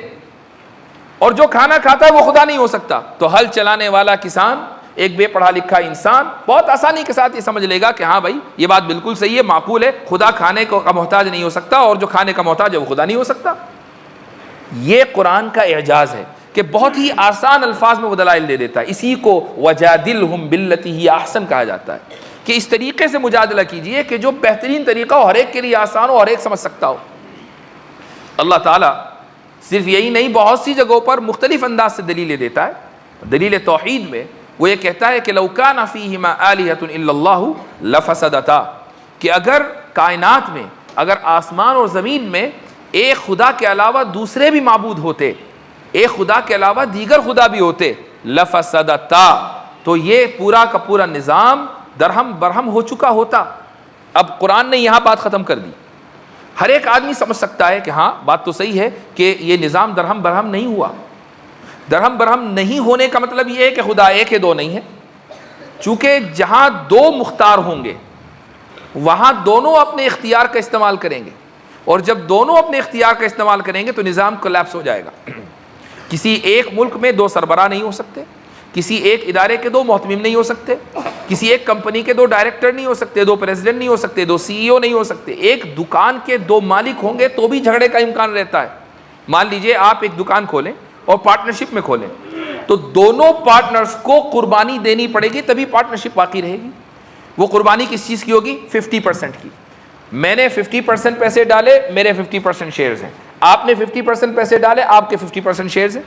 [SPEAKER 1] اور جو کھانا کھاتا ہے وہ خدا نہیں ہو سکتا، تو ہل چلانے والا کسان ایک بے پڑھا لکھا انسان بہت آسانی کے ساتھ یہ سمجھ لے گا کہ ہاں بھائی یہ بات بالکل صحیح ہے، معقول ہے، خدا کھانے کا محتاج نہیں ہو سکتا، اور جو کھانے کا محتاج ہے وہ خدا نہیں ہو سکتا۔ یہ قرآن کا اعجاز ہے کہ بہت ہی آسان الفاظ میں وہ دلائل دے دیتا ہے۔ اسی کو وجادلہم باللتی ہی احسن کہا جاتا ہے کہ اس طریقے سے مجادلہ کیجئے کہ جو بہترین طریقہ ہو، ہر ایک کے لیے آسان ہو، ہر ایک سمجھ سکتا ہو۔ اللہ تعالیٰ صرف یہی نہیں، بہت سی جگہوں پر مختلف انداز سے دلیلیں دیتا ہے۔ دلیل توحید میں وہ یہ کہتا ہے کہ لو کان فیہما آلہۃ الا اللہ لفسدتا، کہ اگر کائنات میں، اگر آسمان اور زمین میں ایک خدا کے علاوہ دوسرے بھی معبود ہوتے، ایک خدا کے علاوہ دیگر خدا بھی ہوتے، لفسدتا، تو یہ پورا کا پورا نظام درہم برہم ہو چکا ہوتا۔ اب قرآن نے یہاں بات ختم کر دی۔ ہر ایک آدمی سمجھ سکتا ہے کہ ہاں بات تو صحیح ہے کہ یہ نظام درہم برہم نہیں ہوا۔ درہم برہم نہیں ہونے کا مطلب یہ ہے کہ خدا ایک ہے، دو نہیں ہے۔ چونکہ جہاں دو مختار ہوں گے وہاں دونوں اپنے اختیار کا استعمال کریں گے، اور جب دونوں اپنے اختیار کا استعمال کریں گے تو نظام کولیپس ہو جائے گا۔ کسی ایک ملک میں دو سربراہ نہیں ہو سکتے، کسی ایک ادارے کے دو محتمم نہیں ہو سکتے، کسی ایک کمپنی کے دو ڈائریکٹر نہیں ہو سکتے، دو پریزیڈنٹ نہیں ہو سکتے، دو سی ای او نہیں ہو سکتے۔ ایک دکان کے دو مالک ہوں گے تو بھی جھگڑے کا امکان رہتا ہے۔ مان لیجئے آپ ایک دکان کھولیں اور پارٹنرشپ میں کھولیں، تو دونوں پارٹنرز کو قربانی دینی پڑے گی، تبھی پارٹنرشپ باقی رہے گی۔ وہ قربانی کس چیز کی ہوگی؟ 50% کی۔ میں نے 50% پیسے ڈالے، میرے 50% شیئرز ہیں، آپ نے 50% پیسے ڈالے، آپ کے 50% شیئرز ہیں۔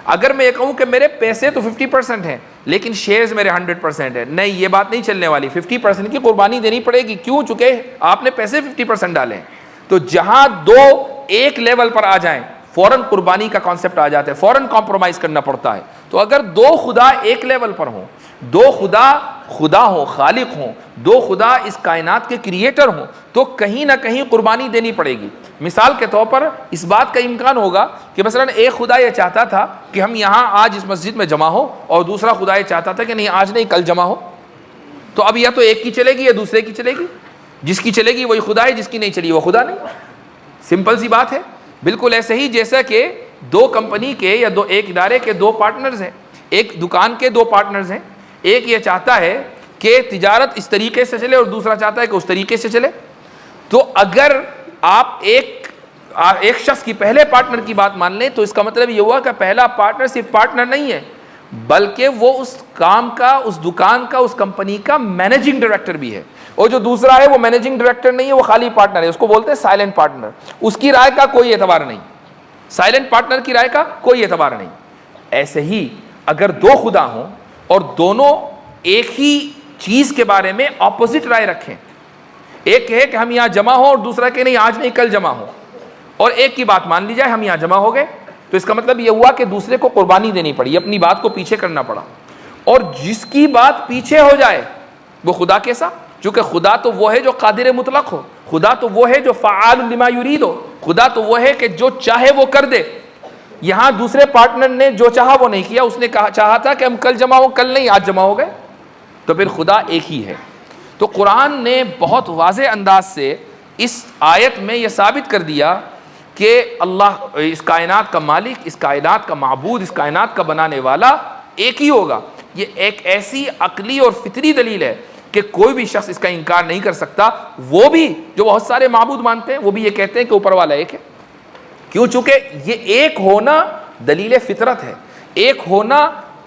[SPEAKER 1] اگر میں یہ کہوں کہ میرے پیسے تو 50% ہیں لیکن شیئرز میرے 100% ہیں، نہیں، یہ بات نہیں چلنے والی، 50% کی قربانی دینی پڑے گی۔ کیوں؟ چونکہ آپ نے پیسے 50% ڈالے ہیں۔ تو جہاں دو ایک لیول پر آ جائیں فوراً قربانی کا کانسیپٹ آ جاتا ہے، فوراً کمپرومائز کرنا پڑتا ہے۔ تو اگر دو خدا ایک لیول پر ہوں، دو خدا ہوں، خالق ہوں، دو خدا اس کائنات کے کریٹر ہوں، تو کہیں نہ کہیں قربانی دینی پڑے گی۔ مثال کے طور پر اس بات کا امکان ہوگا کہ مثلا ایک خدا یہ چاہتا تھا کہ ہم یہاں آج اس مسجد میں جمع ہو، اور دوسرا خدا یہ چاہتا تھا کہ نہیں آج نہیں کل جمع ہو، تو اب یا تو ایک کی چلے گی یا دوسرے کی چلے گی۔ جس کی چلے گی وہی خدا ہے، جس کی نہیں چلی وہ خدا نہیں۔ سمپل سی بات ہے۔ بالکل ایسے ہی جیسا کہ دو کمپنی کے یا ایک ادارے کے دو پارٹنرز ہیں، ایک دکان کے دو پارٹنرز ہیں، ایک یہ چاہتا ہے کہ تجارت اس طریقے سے چلے اور دوسرا چاہتا ہے کہ اس طریقے سے چلے۔ تو اگر آپ ایک شخص کی پہلے پارٹنر کی بات مان لیں تو اس کا مطلب یہ ہوا کہ پہلا پارٹنر صرف پارٹنر نہیں ہے بلکہ وہ اس کام کا، اس دکان کا، اس کمپنی کا مینیجنگ ڈائریکٹر بھی ہے۔ اور جو دوسرا ہے وہ مینیجنگ ڈائریکٹر نہیں ہے، وہ خالی پارٹنر ہے، اس کو بولتے ہیں سائلنٹ پارٹنر۔ اس کی رائے کا کوئی اعتبار نہیں، سائلنٹ پارٹنر کی رائے کا کوئی اعتبار نہیں۔ ایسے ہی اگر دو خدا ہوں اور دونوں ایک ہی چیز کے بارے میں اپوزٹ رائے رکھیں، ایک کہے کہ ہم یہاں جمع ہوں اور دوسرا کہ نہیں آج نہیں کل جمع ہو، اور ایک کی بات مان لی جائے ہم یہاں جمع ہو گئے، تو اس کا مطلب یہ ہوا کہ دوسرے کو قربانی دینی پڑی، اپنی بات کو پیچھے کرنا پڑا۔ اور جس کی بات پیچھے ہو جائے وہ خدا کیسا؟ چونکہ خدا تو وہ ہے جو قادر مطلق ہو، خدا تو وہ ہے جو فعال لما یرید ہو، خدا تو وہ ہے کہ جو چاہے وہ کر دے۔ یہاں دوسرے پارٹنر نے جو چاہا وہ نہیں کیا، اس نے چاہا تھا کہ ہم کل جمع ہو، کل نہیں آج جمع ہو گئے، تو پھر خدا ایک ہی ہے۔ تو قرآن نے بہت واضح انداز سے اس آیت میں یہ ثابت کر دیا کہ اللہ اس کائنات کا مالک، اس کائنات کا معبود، اس کائنات کا بنانے والا ایک ہی ہوگا۔ یہ ایک ایسی عقلی اور فطری دلیل ہے کہ کوئی بھی شخص اس کا انکار نہیں کر سکتا۔ وہ بھی جو بہت سارے معبود مانتے ہیں وہ بھی یہ کہتے ہیں کہ اوپر والا ایک ہے۔ کیوں؟ چونکہ یہ ایک ہونا دلیل فطرت ہے، ایک ہونا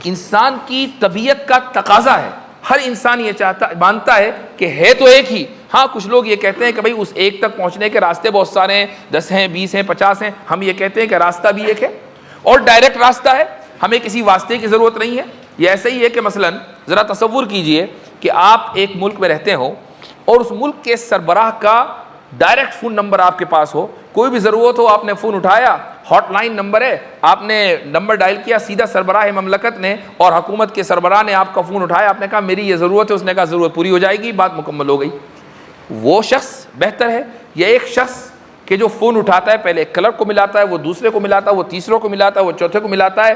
[SPEAKER 1] انسان کی طبیعت کا تقاضا ہے۔ ہر انسان یہ مانتا ہے کہ ہے تو ایک ہی۔ ہاں کچھ لوگ یہ کہتے ہیں کہ بھئی اس ایک تک پہنچنے کے راستے بہت سارے ہیں، 10 ہیں، 20 ہیں، 50 ہیں۔ ہم یہ کہتے ہیں کہ راستہ بھی ایک ہے اور ڈائریکٹ راستہ ہے، ہمیں کسی واسطے کی ضرورت نہیں ہے۔ یہ ایسے ہی ہے کہ مثلا ذرا تصور کیجئے کہ آپ ایک ملک میں رہتے ہو اور اس ملک کے سربراہ کا ڈائریکٹ فون نمبر آپ کے پاس ہو، کوئی بھی ضرورت ہو آپ نے فون اٹھایا، ہاٹ لائن نمبر ہے، آپ نے نمبر ڈائل کیا، سیدھا سربراہ مملکت نے اور حکومت کے سربراہ نے آپ کا فون اٹھایا، آپ نے کہا میری یہ ضرورت ہے، اس نے کہا ضرورت پوری ہو جائے گی، بات مکمل ہو گئی۔ وہ شخص بہتر ہے یا ایک شخص کہ جو فون اٹھاتا ہے، پہلے ایک کلرک کو ملاتا ہے، وہ دوسرے کو ملاتا ہے، وہ تیسروں کو ملاتا ہے، وہ چوتھے کو ملاتا ہے،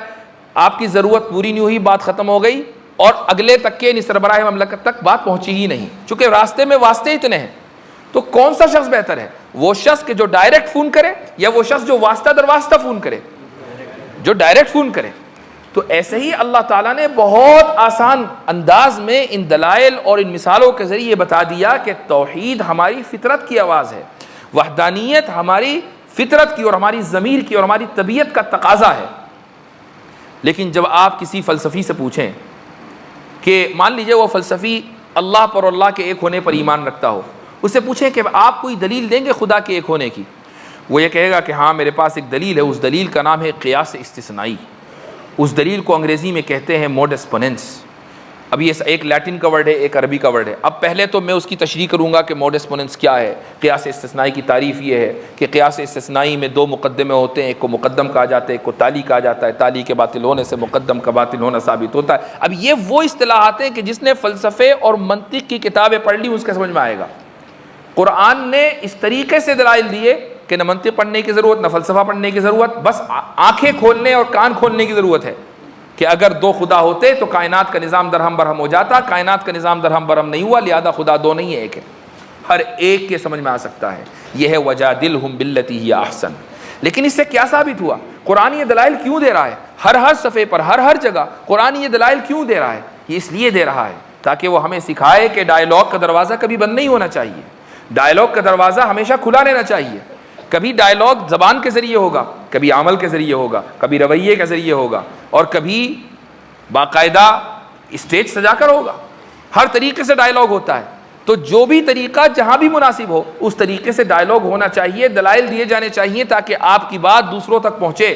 [SPEAKER 1] آپ کی ضرورت پوری نہیں ہوئی، بات ختم ہو گئی اور اگلے تک کے سربراہ مملکت تک بات پہنچی ہی نہیں، چونکہ راستے میں واسطے اتنے ہیں۔ تو کون سا شخص بہتر ہے؟ وہ شخص کہ جو ڈائریکٹ فون کرے یا وہ شخص جو واسطہ در واسطہ فون کرے؟ جو ڈائریکٹ فون کرے۔ تو ایسے ہی اللہ تعالیٰ نے بہت آسان انداز میں ان دلائل اور ان مثالوں کے ذریعے بتا دیا کہ توحید ہماری فطرت کی آواز ہے، وحدانیت ہماری فطرت کی اور ہماری ضمیر کی اور ہماری طبیعت کا تقاضا ہے۔ لیکن جب آپ کسی فلسفی سے پوچھیں کہ مان لیجئے وہ فلسفی اللہ پر اور اللہ کے ایک ہونے پر ایمان رکھتا ہو، اس سے پوچھیں کہ آپ کوئی دلیل دیں گے خدا کے ایک ہونے کی، وہ یہ کہے گا کہ ہاں میرے پاس ایک دلیل ہے، اس دلیل کا نام ہے قیاس استثنائی، اس دلیل کو انگریزی میں کہتے ہیں موڈس پوننس۔ اب یہ ایک لیٹن کا ورڈ ہے، ایک عربی کا ورڈ ہے۔ اب پہلے تو میں اس کی تشریح کروں گا کہ موڈس پوننس کیا ہے۔ قیاس استثنائی کی تعریف یہ ہے کہ قیاس استثنائی میں دو مقدمے ہوتے ہیں، ایک کو مقدم کہا جاتا ہے، ایک کو تالی کہا جاتا ہے۔ تالی کے باطل ہونے سے مقدم کا باطل ہونا ثابت ہوتا ہے۔ اب یہ وہ اصطلاحات ہیں کہ جس نے فلسفے اور منطق کی کتابیں پڑھ لی اس کے سمجھ میں آئے گا۔ قرآن نے اس طریقے سے دلائل دیے کہ نہ منطق پڑھنے کی ضرورت، نہ فلسفہ پڑھنے کی ضرورت، بس آنکھیں کھولنے اور کان کھولنے کی ضرورت ہے کہ اگر دو خدا ہوتے تو کائنات کا نظام درہم برہم ہو جاتا۔ کائنات کا نظام درہم برہم نہیں ہوا، لہذا خدا دو نہیں ہے، ایک ہے، ہر ایک کے سمجھ میں آ سکتا ہے۔ یہ ہے وجادلہم باللتی ہی احسن۔ لیکن اس سے کیا ثابت ہوا؟ قرآن یہ دلائل کیوں دے رہا ہے؟ ہر صفحے پر، ہر جگہ قرآن یہ دلائل کیوں دے رہا ہے؟ یہ اس لیے دے رہا ہے تاکہ وہ ہمیں سکھائے کہ ڈائیلاگ کا دروازہ کبھی بند نہیں ہونا چاہیے، ڈائیلاگ کا دروازہ ہمیشہ کھلا رہنا چاہیے۔ کبھی ڈائیلاگ زبان کے ذریعے ہوگا، کبھی عمل کے ذریعے ہوگا، کبھی رویے کے ذریعے ہوگا، اور کبھی باقاعدہ اسٹیج سجا کر ہوگا۔ ہر طریقے سے ڈائیلاگ ہوتا ہے، تو جو بھی طریقہ جہاں بھی مناسب ہو اس طریقے سے ڈائیلاگ ہونا چاہیے، دلائل دیے جانے چاہیے تاکہ آپ کی بات دوسروں تک پہنچے۔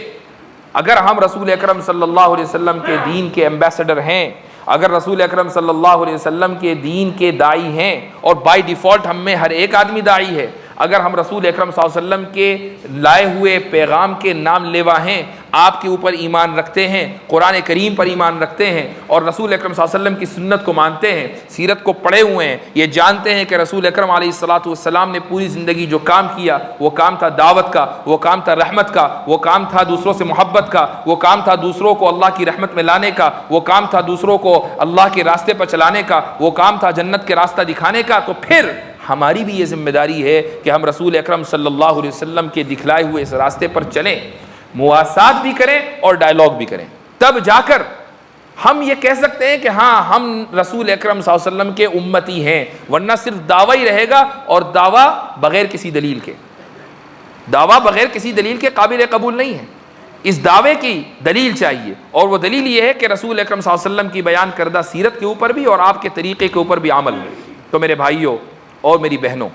[SPEAKER 1] اگر ہم رسول اکرم صلی اللہ علیہ وسلم کے دین کے ایمبیسڈر ہیں، اگر رسول اکرم صلی اللہ علیہ وسلم کے دین کے داعی ہیں، اور بائی ڈیفالٹ ہم میں ہر ایک آدمی داعی ہے، اگر ہم رسول اکرم صلی اللہ علیہ وسلم کے لائے ہوئے پیغام کے نام لیوا ہیں، آپ کے اوپر ایمان رکھتے ہیں، قرآن کریم پر ایمان رکھتے ہیں، اور رسول اکرم صلی اللہ علیہ وسلم کی سنت کو مانتے ہیں، سیرت کو پڑھے ہوئے ہیں، یہ جانتے ہیں کہ رسول اکرم علیہ الصلوۃ والسلام نے پوری زندگی جو کام کیا وہ کام تھا دعوت کا، وہ کام تھا رحمت کا، وہ کام تھا دوسروں سے محبت کا، وہ کام تھا دوسروں کو اللہ کی رحمت میں لانے کا، وہ کام تھا دوسروں کو اللہ کے راستے پر چلانے کا، وہ کام تھا جنت کے راستہ دکھانے کا، تو پھر ہماری بھی یہ ذمہ داری ہے کہ ہم رسول اکرم صلی اللہ علیہ وسلم کے دکھلائے ہوئے اس راستے پر چلیں، مواسات بھی کریں اور ڈائیلاگ بھی کریں، تب جا کر ہم یہ کہہ سکتے ہیں کہ ہاں ہم رسول اکرم صلی اللہ علیہ وسلم کے امتی ہیں، ورنہ صرف دعویٰ ہی رہے گا، اور دعویٰ بغیر کسی دلیل کے، دعویٰ بغیر کسی دلیل کے قابل قبول نہیں ہے۔ اس دعوے کی دلیل چاہیے، اور وہ دلیل یہ ہے کہ رسول اکرم صلی اللہ علیہ وسلم کی بیان کردہ سیرت کے اوپر بھی اور آپ کے طریقے کے اوپر بھی عمل۔ تو میرے بھائیوں اور میری بہنوں،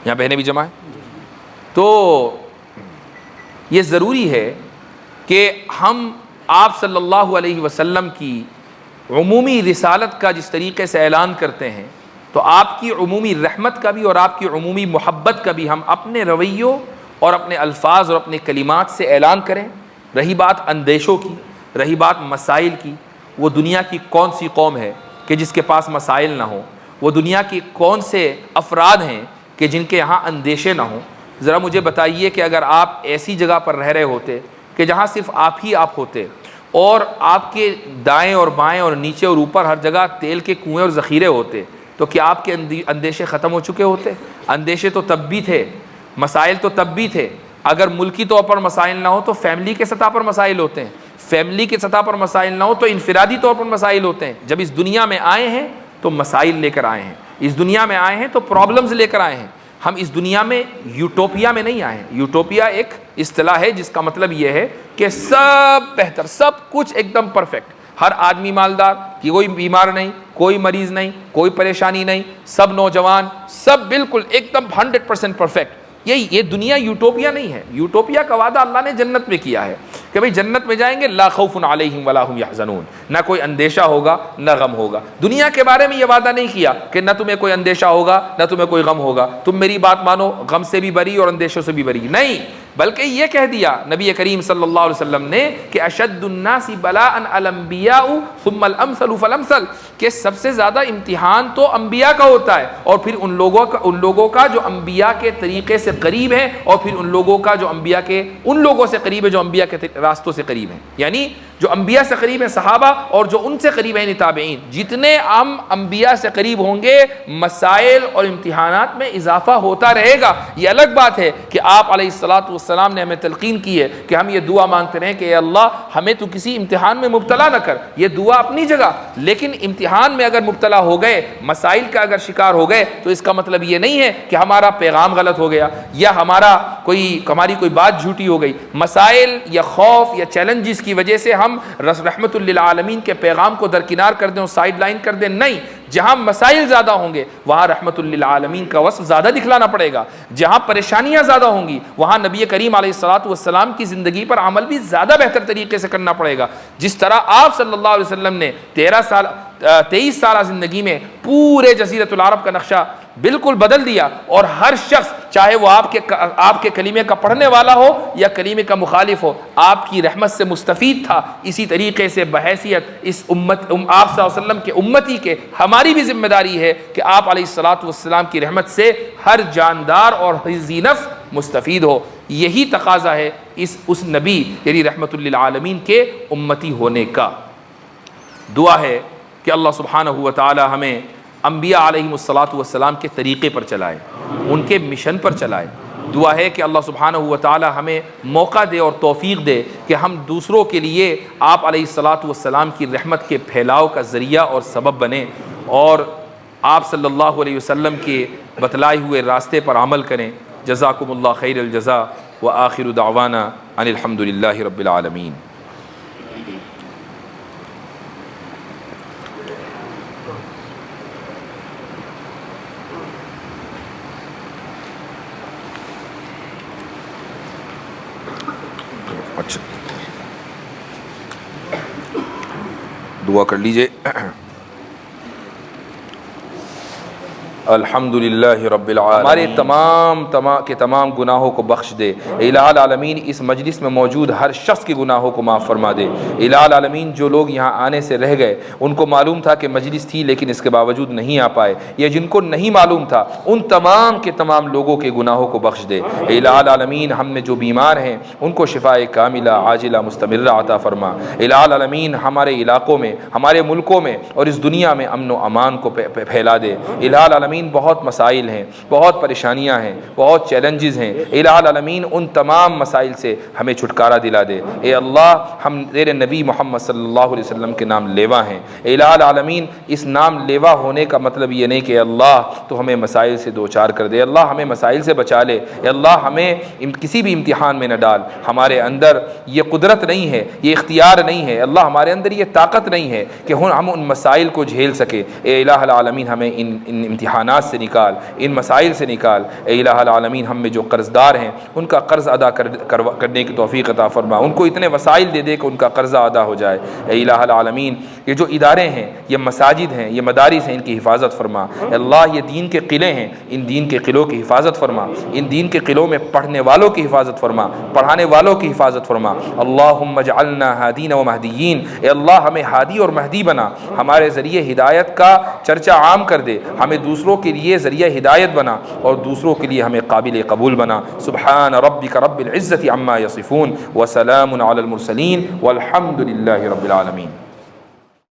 [SPEAKER 1] یہاں بہنیں بھی جمع ہیں، تو یہ ضروری ہے کہ ہم آپ صلی اللہ علیہ وسلم کی عمومی رسالت کا جس طریقے سے اعلان کرتے ہیں، تو آپ کی عمومی رحمت کا بھی اور آپ کی عمومی محبت کا بھی ہم اپنے رویوں اور اپنے الفاظ اور اپنے کلمات سے اعلان کریں۔ رہی بات اندیشوں کی، رہی بات مسائل کی، وہ دنیا کی کون سی قوم ہے کہ جس کے پاس مسائل نہ ہوں؟ وہ دنیا کی کون سے افراد ہیں کہ جن کے یہاں اندیشے نہ ہوں؟ ذرا مجھے بتائیے کہ اگر آپ ایسی جگہ پر رہ رہے ہوتے کہ جہاں صرف آپ ہی آپ ہوتے، اور آپ کے دائیں اور بائیں اور نیچے اور اوپر ہر جگہ تیل کے کنویں اور ذخیرے ہوتے، تو کیا آپ کے اندیشے ختم ہو چکے ہوتے؟ اندیشے تو تب بھی تھے، مسائل تو تب بھی تھے۔ اگر ملکی طور پر مسائل نہ ہو تو فیملی کے سطح پر مسائل ہوتے ہیں، فیملی کی سطح پر مسائل نہ ہو تو انفرادی طور پر مسائل ہوتے ہیں۔ جب اس دنیا میں آئے ہیں تو مسائل لے کر آئے ہیں، اس دنیا میں آئے ہیں تو پرابلمز لے کر آئے ہیں۔ ہم اس دنیا میں یوٹوپیا میں نہیں آئے ہیں۔ یوٹوپیا ایک اصطلاح ہے جس کا مطلب یہ ہے کہ سب بہتر، سب کچھ ایک دم پرفیکٹ، ہر آدمی مالدار، کوئی بیمار نہیں، کوئی مریض نہیں، کوئی پریشانی نہیں، سب نوجوان، سب بالکل ایک دم 100% پرفیکٹ۔ یہ دنیا یوٹوپیا نہیں ہے۔ یوٹوپیا کا وعدہ اللہ نے جنت میں کیا ہے کہ بھئی جنت میں جائیں گے لا خوف علیہم ولا هم يحزنون، نہ کوئی اندیشہ ہوگا نہ غم ہوگا۔ دنیا کے بارے میں یہ وعدہ نہیں کیا کہ نہ تمہیں کوئی اندیشہ ہوگا نہ تمہیں کوئی غم ہوگا، تم میری بات مانو، غم سے بھی بری اور اندیشوں سے بھی بری، نہیں، بلکہ یہ کہہ دیا نبی کریم صلی اللہ علیہ وسلم نے کہ اشد الناس بلاء الانبیاء ثم الامثل فالامثل، کہ سب سے زیادہ امتحان تو انبیاء کا ہوتا ہے، اور پھر ان لوگوں کا جو انبیاء کے طریقے سے قریب ہیں، اور پھر ان لوگوں کا جو انبیاء کے ان لوگوں سے قریب ہے جو انبیاء کے راستوں سے قریب ہیں۔ یعنی جو انبیاء سے قریب ہیں صحابہ اور جو ان سے قریب ہیں تابعین، جتنے ہم انبیاء سے قریب ہوں گے مسائل اور امتحانات میں اضافہ ہوتا رہے گا۔ یہ الگ بات ہے کہ آپ علیہ الصلاۃ والسلام نے ہمیں تلقین کی ہے کہ ہم یہ دعا مانگتے رہیں کہ اے اللہ ہمیں تو کسی امتحان میں مبتلا نہ کر، یہ دعا اپنی جگہ، لیکن امتحان میں اگر مبتلا ہو گئے، مسائل کا اگر شکار ہو گئے تو اس کا مطلب یہ نہیں ہے کہ ہمارا پیغام غلط ہو گیا یا ہماری کوئی بات جھوٹی ہو گئی۔ مسائل یا خوف یا چیلنجز کی وجہ سے ہم رحمت للعالمین کے پیغام کو درکنار کر دیں اور سائیڈ لائن کر دیں، نہیں۔ جہاں مسائل زیادہ ہوں گے وہاں رحمت للعالمین کا وصف زیادہ دکھلانا پڑے گا، جہاں پریشانیاں زیادہ ہوں گی وہاں نبی کریم علیہ الصلوۃ والسلام کی زندگی پر عمل بھی زیادہ بہتر طریقے سے کرنا پڑے گا۔ جس طرح آپ صلی اللہ علیہ وسلم نے 23 سالہ زندگی میں پورے جزیرۃ العرب کا نقشہ بالکل بدل دیا، اور ہر شخص چاہے وہ آپ کے کلمے کا پڑھنے والا ہو یا کلمے کا مخالف ہو آپ کی رحمت سے مستفید تھا۔ اسی طریقے سے بحیثیت اس امت آپ صلی اللہ علیہ وسلم کے امتی کے ہماری بھی ذمہ داری ہے کہ آپ علیہ الصلوۃ والسلام کی رحمت سے ہر جاندار اور ذی نفس مستفید ہو۔ یہی تقاضا ہے اس نبی یعنی رحمت للعالمین کے امتی ہونے کا۔ دعا ہے کہ اللہ سبحانہ و تعالی ہمیں انبیاء علیہم الصلاۃ والسلام کے طریقے پر چلائے، ان کے مشن پر چلائے۔ دعا ہے کہ اللہ سبحانہ و تعالی ہمیں موقع دے اور توفیق دے کہ ہم دوسروں کے لیے آپ علیہ الصلاۃ والسلام کی رحمت کے پھیلاؤ کا ذریعہ اور سبب بنیں، اور آپ صلی اللہ علیہ وسلم کے بتلائے ہوئے راستے پر عمل کریں۔ جزاکم اللہ خیر الجزاء وآخر دعوانا ان الحمد للہ رب العالمین۔ اچھا دعا کر لیجئے۔ الحمد للہ رب العالمین، ہمارے تمام گناہوں کو بخش دے۔ الہ العالمین اس مجلس میں موجود ہر شخص کے گناہوں کو معاف فرما دے۔ الہ العالمین جو لوگ یہاں آنے سے رہ گئے، ان کو معلوم تھا کہ مجلس تھی لیکن اس کے باوجود نہیں آ پائے، یا جن کو نہیں معلوم تھا ان تمام کے تمام لوگوں کے گناہوں کو بخش دے۔ الہ العالمین ہم میں جو بیمار ہیں ان کو شفاء کاملہ عاجلہ مستمرہ عطا فرما۔ الہ العالمین ہمارے علاقوں میں، ہمارے ملکوں میں اور اس دنیا میں امن و امان کو پھیلا دے۔ الہ العالمین بہت مسائل ہیں، بہت پریشانیاں ہیں، بہت چیلنجز ہیں۔ الہ العالمین ان تمام مسائل سے ہمیں چھٹکارا دلا دے۔ اے اللہ ہم تیرے نبی محمد صلی اللہ علیہ وسلم کے نام لیوا ہیں۔ الہ العالمین اس نام لیوا ہونے کا مطلب یہ نہیں کہ اللہ تو ہمیں مسائل سے دوچار کر دے، اللہ ہمیں مسائل سے بچا لے، اے اللہ ہمیں کسی بھی امتحان میں نہ ڈال۔ ہمارے اندر یہ قدرت نہیں ہے، یہ اختیار نہیں ہے، اللہ ہمارے اندر یہ طاقت نہیں ہے کہ ہم ان مسائل کو جھیل سکے۔ اے الہ العالمین ہمیں ان امتحانات سے نکال، ان مسائل سے نکال۔ اے الہ العالمین ہم میں جو قرض دار ہیں ان کا قرض ادا کرنے کی توفیق عطا فرما، ان کو اتنے وسائل دے دے کہ ان کا قرضہ ادا ہو جائے۔ اے الہ العالمین یہ جو ادارے ہیں، یہ مساجد ہیں، یہ مدارس ہیں، ان کی حفاظت فرما۔ اے اللہ یہ دین کے قلعے ہیں، ان دین کے قلعوں کی حفاظت فرما، ان دین کے قلعوں میں پڑھنے والوں کی حفاظت فرما، پڑھانے والوں کی حفاظت فرما۔ اللہم اجعلنا ہادین و مہدیین، اے اللہ ہمیں ہادی اور مہدی بنا، ہمارے ذریعے ہدایت کا چرچہ عام کر دے، ہمیں دوسروں کے لیے ذریعہ ہدایت بنا اور دوسروں کے لیے ہمیں قابل قبول بنا۔ سبحان ربک رب العزت عما یصفون وسلام علی المرسلین والحمد للہ رب العالمین۔